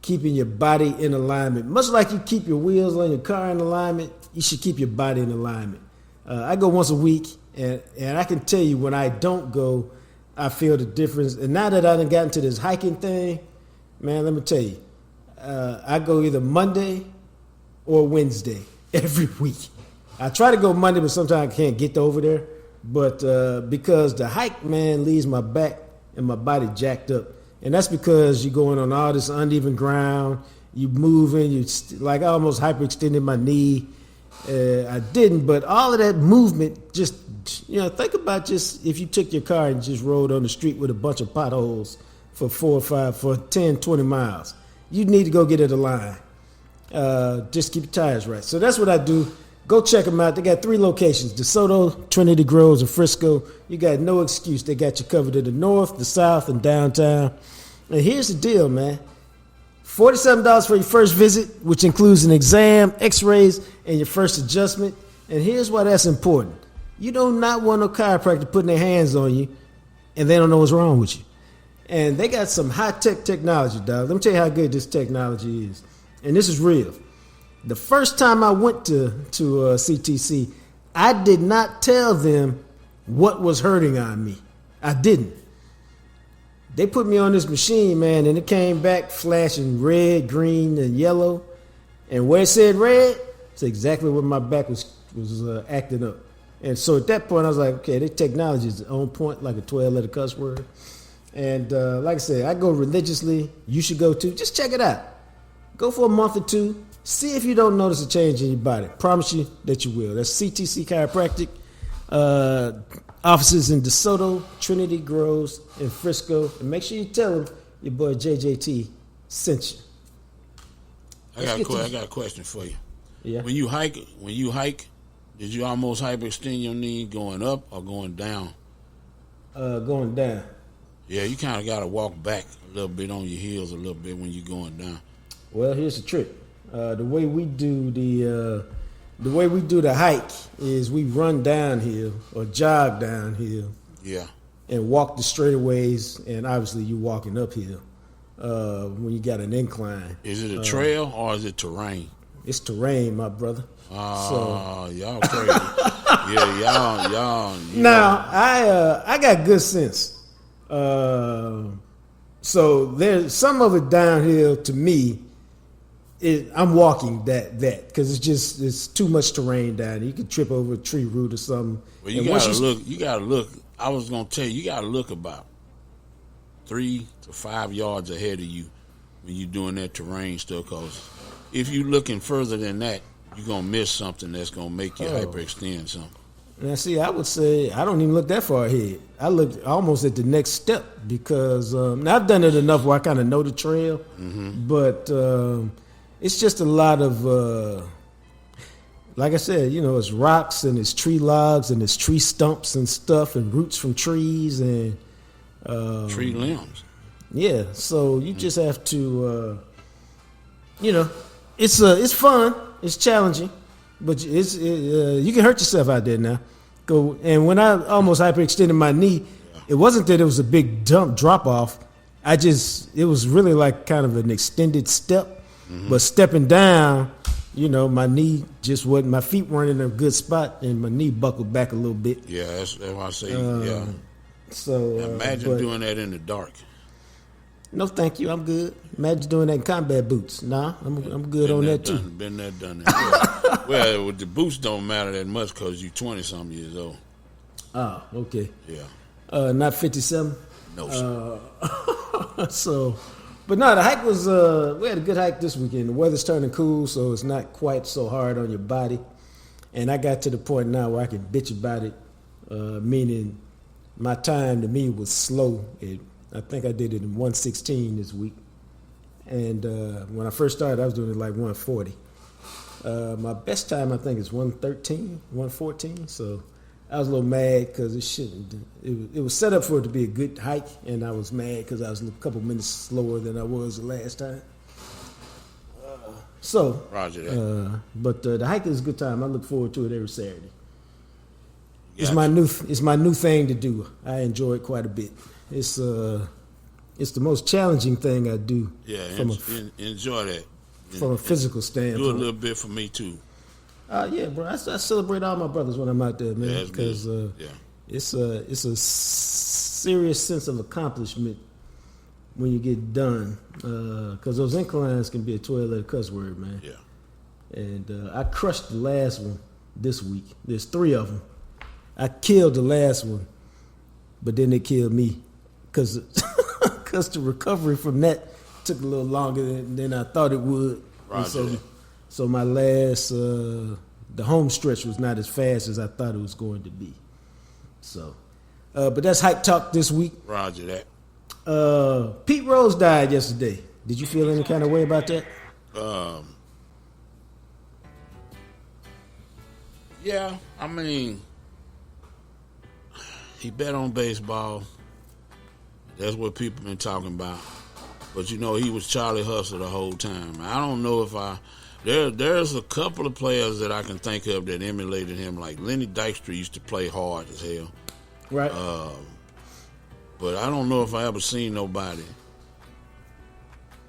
keeping your body in alignment. Much like you keep your wheels on your car in alignment, you should keep your body in alignment. I go once a week, and I can tell you when I don't go, I feel the difference. And now that I done gotten to this hiking thing, man, let me tell you, I go either Monday or Wednesday every week. I try to go Monday, but sometimes I can't get over there. But because the hike, man, leaves my back and my body jacked up. And that's because you're going on all this uneven ground. You moving. Like I almost hyperextended my knee. I didn't, but all of that movement, just, think about just if you took your car and just rode on the street with a bunch of potholes for 10, 20 miles. You need to go get it aligned. Just keep your tires right. So that's what I do. Go check them out. They got 3 locations: DeSoto, Trinity Groves, and Frisco. You got no excuse. They got you covered in the north, the south, and downtown. And here's the deal, man. $47 for your first visit, which includes an exam, x-rays, and your first adjustment. And here's why that's important. You do not want no chiropractor putting their hands on you, and they don't know what's wrong with you. And they got some high-tech technology, dog. Let me tell you how good this technology is. And this is real. The first time I went to CTC, I did not tell them what was hurting on me. I didn't. They put me on this machine, man, and it came back flashing red, green, and yellow. And where it said red, it's exactly where my back was acting up. And so at that point, I was like, okay, this technology is on point, like a 12-letter cuss word. And like I said, I go religiously. You should go too. Just check it out. Go for a month or 2. See if you don't notice a change in your body. Promise you that you will. That's CTC Chiropractic. Offices in DeSoto, Trinity Groves, and Frisco. And make sure you tell them your boy JJT sent you. I got a question for you. Yeah. When you hike, did you almost hyperextend your knee going up or going down? Going down. Yeah, you kind of got to walk back a little bit on your heels a little bit when you're going down. Well, here's the trick. The way we do the hike is we run downhill or jog downhill. Yeah. And walk the straightaways, and obviously you walking uphill when you got an incline. Is it a trail or is it terrain? It's terrain, my brother. Y'all crazy. Yeah, y'all. Now, I got good sense. So there's some of it downhill to me. I'm walking that because it's too much terrain down there. You could trip over a tree root or something. Well, you gotta look. I was gonna tell you gotta look about 3 to 5 yards ahead of you when you're doing that terrain stuff. Because if you're looking further than that, you're gonna miss something that's gonna make you hyperextend something. Now, see, I would say I don't even look that far ahead. I look almost at the next step because now I've done it enough where I kind of know the trail, but. It's just a lot of, like I said, it's rocks and it's tree logs and it's tree stumps and stuff and roots from trees and tree limbs. Yeah, so you just have to, it's fun, it's challenging, but you can hurt yourself out there now. And when I almost hyperextended my knee, it wasn't that it was a big drop off. It was really like kind of an extended step. But stepping down, my knee just wasn't, my feet weren't in a good spot, and my knee buckled back a little bit. Yeah, that's why I say, yeah. So imagine doing that in the dark. No, thank you. I'm good. Imagine doing that in combat boots. Nah, I'm good on that too. Been there, done that. Well, the boots don't matter that much because you're 20-something years old. Oh, okay. Yeah. Not 57? No, sir. So, but no, the hike was, we had a good hike this weekend. The weather's turning cool, so it's not quite so hard on your body. And I got to the point now where I can bitch about it, meaning my time to me was slow. I think I did it in 1:16 this week. And when I first started, I was doing it like 1:40. My best time, I think, is 1:13, 1:14. So I was a little mad because it was set up for it to be a good hike, and I was mad because I was a couple minutes slower than I was the last time. Roger that. But the hike is a good time. I look forward to it every Saturday. Gotcha. It's my new thing to do. I enjoy it quite a bit. It's the most challenging thing I do. Yeah, enjoy that. From a physical standpoint. Do a little bit for me too. Yeah, bro. I celebrate all my brothers when I'm out there, man. Yeah, because it's a serious sense of accomplishment when you get done. Because those inclines can be a 12-letter cuss word, man. Yeah. And I crushed the last one this week. There's 3 of them. I killed the last one, but then they killed me because the recovery from that took a little longer than I thought it would. Roger. So my last, the home stretch was not as fast as I thought it was going to be. So, but that's Hype Talk this week. Roger that. Pete Rose died yesterday. Did you feel any kind of way about that? Yeah, I mean, he bet on baseball. That's what people been talking about. But, he was Charlie Hustler the whole time. I don't know if there's a couple of players that I can think of that emulated him. Like Lenny Dykstra used to play hard as hell. Right. But I don't know if I ever seen nobody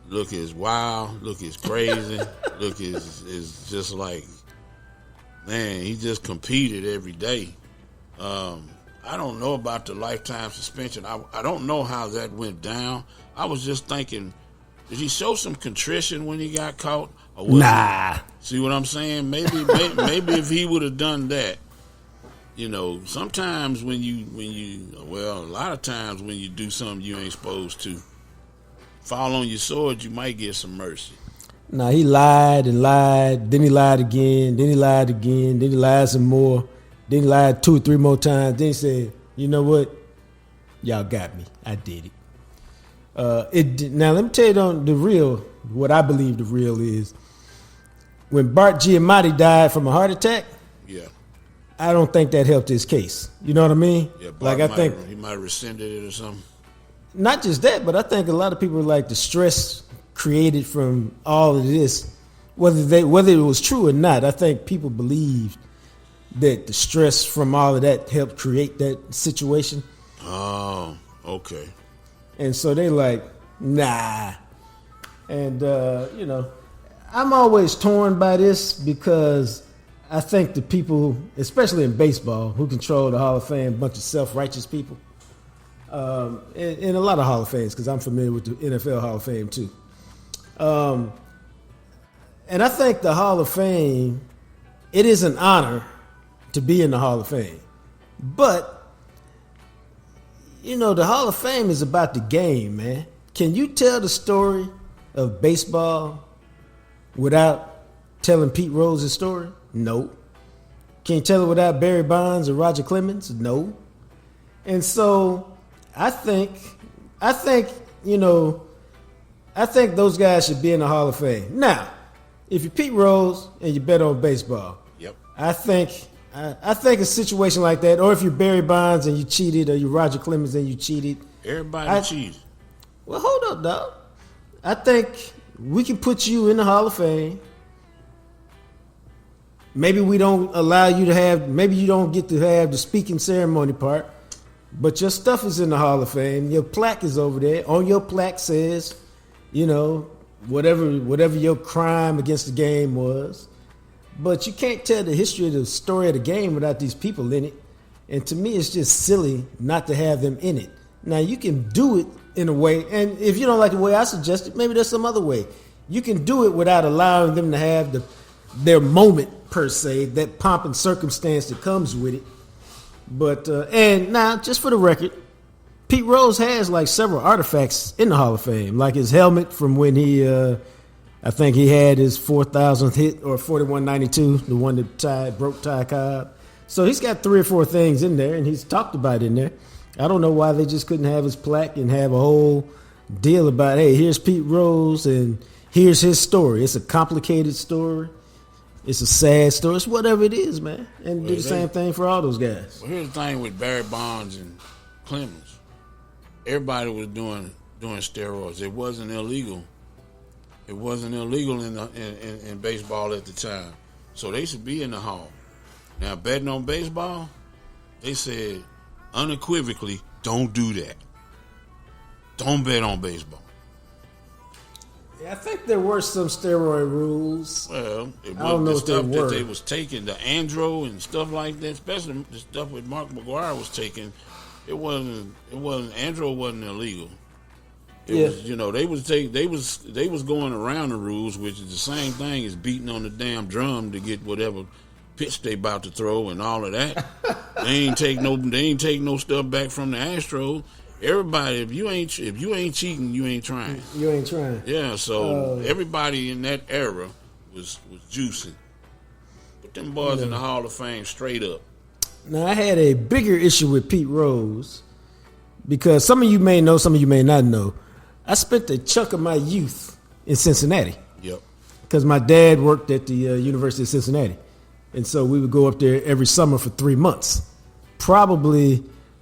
look as wild, look as crazy, look as just like, man, he just competed every day. I don't know about the lifetime suspension. I don't know how that went down. I was just thinking, did he show some contrition when he got caught? Or Nah. See what I'm saying? Maybe if he would have done that, sometimes a lot of times when you do something you ain't supposed to, fall on your sword, you might get some mercy. Nah, he lied and lied. Then he lied again. Then he lied again. Then he lied some more. Then he lied 2 or 3 more times. Then he said, you know what? Y'all got me. I did it. Now, let me tell you what I believe the real is. When Bart Giamatti died from a heart attack, yeah, I don't think that helped his case. You know what I mean? Yeah, I think he might have rescinded it or something. Not just that, but I think a lot of people like the stress created from all of this, whether it was true or not. I think people believed that the stress from all of that helped create that situation. Oh, okay. And so they like, nah. And, I'm always torn by this because I think the people, especially in baseball, who control the Hall of Fame, a bunch of self-righteous people, and a lot of Hall of Fames, because I'm familiar with the NFL Hall of Fame too. And I think the Hall of Fame, it is an honor to be in the Hall of Fame. But, the Hall of Fame is about the game, man. Can you tell the story of baseball without telling Pete Rose's story? No. Can you tell it without Barry Bonds or Roger Clemens? No. And so I think those guys should be in the Hall of Fame. Now, if you're Pete Rose and you bet on baseball, yep, I think a situation like that, or if you're Barry Bonds and you cheated, or you're Roger Clemens and you cheated. Everybody cheated. Well, hold up, dog. I think we can put you in the Hall of Fame. Maybe we don't allow you to maybe you don't get to have the speaking ceremony part, but your stuff is in the Hall of Fame. Your plaque is over there. On your plaque says, whatever your crime against the game was. But you can't tell the history of the story of the game without these people in it. And to me, it's just silly not to have them in it. Now, you can do it in a way, and if you don't like the way I suggested, maybe there's some other way. You can do it without allowing them to have their moment, per se, that pomp and circumstance that comes with it. But and now, just for the record, Pete Rose has like several artifacts in the Hall of Fame, like his helmet from when he, I think he had his 4,000th hit or 4192, the one that broke Ty Cobb. So he's got 3 or 4 things in there, and he's talked about in there. I don't know why they just couldn't have his plaque and have a whole deal about, hey, here's Pete Rose and here's his story. It's a complicated story. It's a sad story. It's whatever it is, man. And do the same thing for all those guys. Well, here's the thing with Barry Bonds and Clemens. Everybody was doing steroids. It wasn't illegal. It wasn't illegal in baseball at the time. So they should be in the Hall. Now, betting on baseball, they said unequivocally, don't do that. Don't bet on baseball. Yeah, I think there were some steroid rules. Well, it I don't know the if stuff they were. that they was taking, the Andro and stuff like that, especially the stuff with Mark McGwire was taking, it wasn't Andro wasn't illegal. It was, you know, they was going around the rules, which is the same thing as beating on the damn drum to get whatever pitch they about to throw and all of that. They ain't take no stuff back from the Astros. Everybody, if you ain't cheating, you ain't trying. You ain't trying. Yeah, so everybody in that era was juicing. Put them boys in the Hall of Fame straight up. Now, I had a bigger issue with Pete Rose because some of you may know, some of you may not know. I spent a chunk of my youth in Cincinnati. Yep. Because my dad worked at the University of Cincinnati. And so we would go up there every summer for 3 months.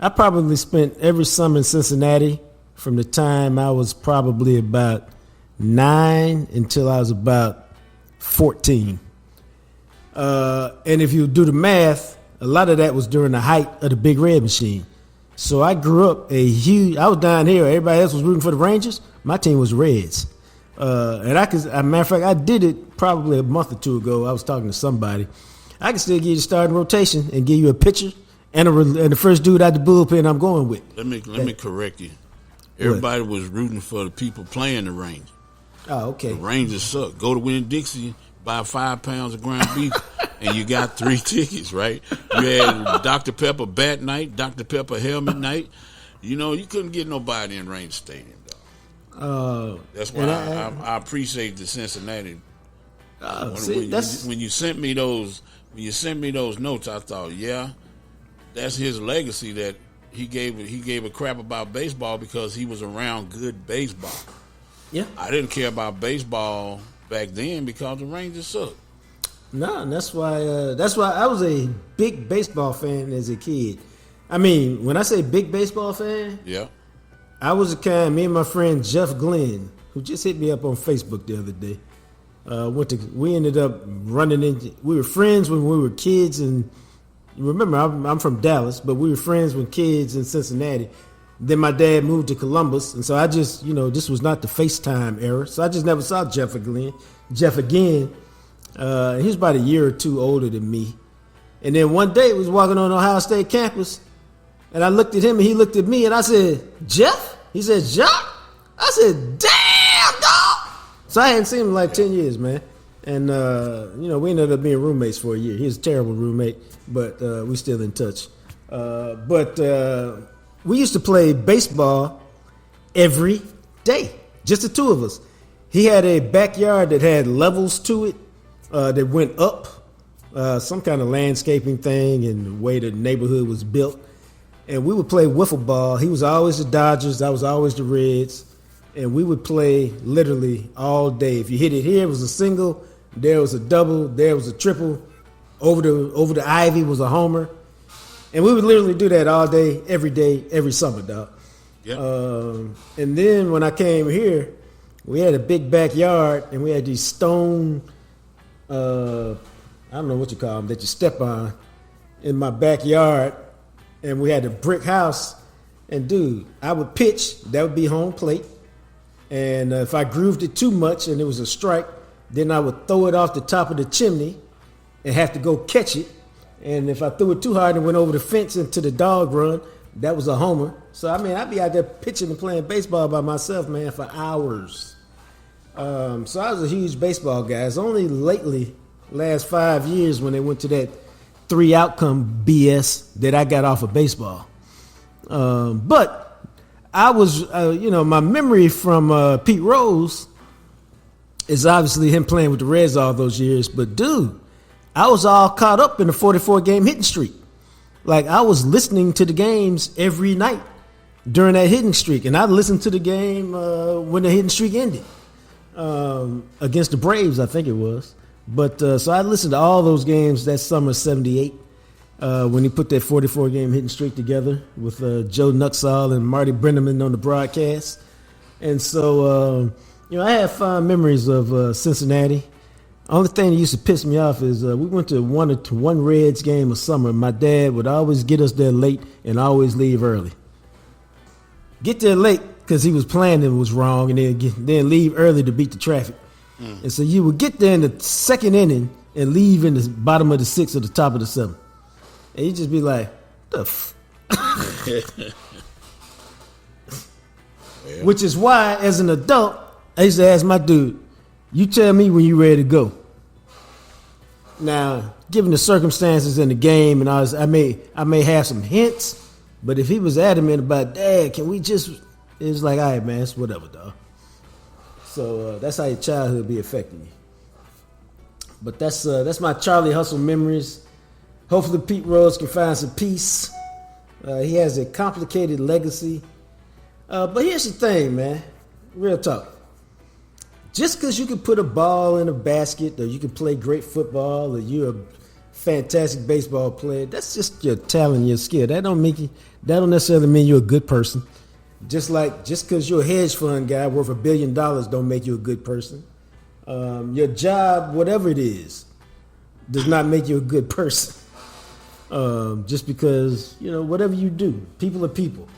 I probably spent every summer in Cincinnati from the time I was probably about 9 until I was about 14. And if you do the math, a lot of that was during the height of the Big Red Machine. So I grew up I was down here. Everybody else was rooting for the Rangers. My team was Reds. And as a matter of fact, I did it probably a month or 2 ago. I was talking to somebody. I can still give you the starting rotation and give you a pitcher and the first dude out the bullpen I'm going with. Let me correct you. Everybody was rooting for the people playing the Rangers. Oh, okay. The Rangers suck. Go to Winn-Dixie, buy 5 pounds of ground beef, and you got 3 tickets, right? You had Dr. Pepper bat night, Dr. Pepper helmet night. You know, you couldn't get nobody in Ranger Stadium, dog. That's why I appreciate the Cincinnati. When you sent me those notes, I thought, yeah, that's his legacy, that he gave a crap about baseball because he was around good baseball. Yeah. I didn't care about baseball back then because the Rangers sucked. No, that's why I was a big baseball fan as a kid. I mean, when I say big baseball fan, yeah, I was me and my friend Jeff Glenn, who just hit me up on Facebook the other day. We ended up running into. We were friends when we were kids, and remember, I'm from Dallas, but we were friends when kids in Cincinnati. Then my dad moved to Columbus, and so I just, this was not the FaceTime era, so I just never saw Jeff again. He was about a year or 2 older than me. And then one day, we was walking on Ohio State campus, and I looked at him, and he looked at me, and I said, Jeff? He said, Jacques? I said, damn, dog! So I hadn't seen him in like 10 years, man. And, we ended up being roommates for a year. He was a terrible roommate, but we still in touch. We used to play baseball every day, just the 2 of us. He had a backyard that had levels to it that went up, some kind of landscaping thing and the way the neighborhood was built. And we would play wiffle ball. He was always the Dodgers. I was always the Reds. And we would play literally all day. If you hit it here, it was a single. There was a double. There was a triple. Over the ivy was a homer. And we would literally do that all day, every summer, dog. Yep. And then when I came here, we had a big backyard, and we had these stone, I don't know what you call them, that you step on in my backyard. And we had a brick house. And, dude, I would pitch. That would be home plate. And if I grooved it too much and it was a strike, then I would throw it off the top of the chimney and have to go catch it. And if I threw it too hard and went over the fence into the dog run, that was a homer. So, I mean, I'd be out there pitching and playing baseball by myself, man, for hours. So I was a huge baseball guy. It's only lately, last 5 years, when they went to that three outcome BS that I got off of baseball. But I was, my memory from Pete Rose is obviously him playing with the Reds all those years. But, dude, I was all caught up in the 44-game hitting streak. Like, I was listening to the games every night during that hitting streak. And I listened to the game when the hitting streak ended against the Braves, I think it was. But so I listened to all those games that summer of 78 when he put that 44-game hitting streak together with Joe Nuxall and Marty Brenneman on the broadcast. And so, I have fond memories of Cincinnati. Only thing that used to piss me off is we went to one Reds game of summer. My dad would always get us there late and always leave early. Get there late because he was planning it was wrong, and then leave early to beat the traffic. And so you would get there in the second inning and leave in the bottom of the sixth or the top of the seventh. And you'd just be like, the f-? Well. Which is why, as an adult, I used to ask my dude, you tell me when you're ready to go. Now, given the circumstances in the game, and I may have some hints, but if he was adamant about, Dad, can we just, it's like, all right, man, it's whatever, dog. So that's how your childhood be affecting you. But that's my Charlie Hustle memories. Hopefully Pete Rose can find some peace. He has a complicated legacy. But here's the thing, man. Real talk. Just because you can put a ball in a basket or you can play great football or you're a fantastic baseball player, that's just your talent, your skill. That don't necessarily mean you're a good person. Just because you're a hedge fund guy worth $1 billion don't make you a good person. Your job, whatever it is, does not make you a good person. Just because, whatever you do, people are people.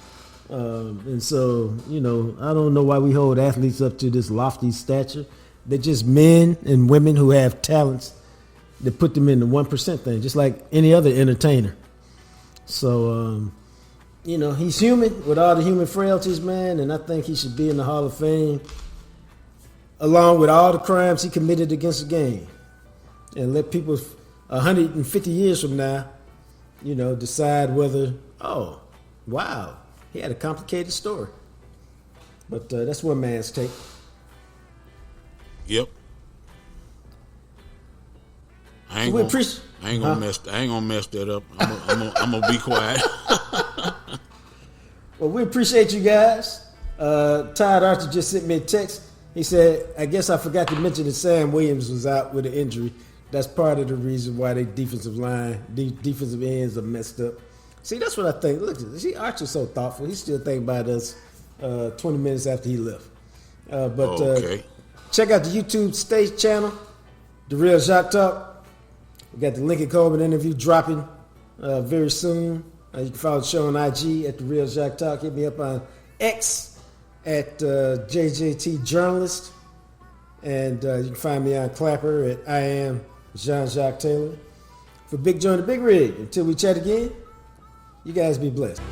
And so, I don't know why we hold athletes up to this lofty stature. They're just men and women who have talents that put them in the 1% thing, just like any other entertainer. So, he's human with all the human frailties, man, and I think he should be in the Hall of Fame along with all the crimes he committed against the game. And let people 150 years from now, decide whether, oh, wow, he had a complicated story. But that's one man's take. Yep. I ain't gonna mess that up. I'm gonna be quiet. Well, we appreciate you guys. Todd Archer just sent me a text. He said, I guess I forgot to mention that Sam Williams was out with an injury. That's part of the reason why their defensive ends are messed up. See, that's what I think. Look, see, Archer's so thoughtful. He's still thinking about us 20 minutes after he left. Okay. Check out the YouTube stage channel, The Real JacquesTalk. We got the Lincoln Coleman interview dropping very soon. You can follow the show on IG at The Real JacquesTalk. Hit me up on X at JJT Journalist. And you can find me on Clapper at I Am Jean-Jacques Taylor. For Big Joe and the Big Rig, until we chat again, you guys be blessed.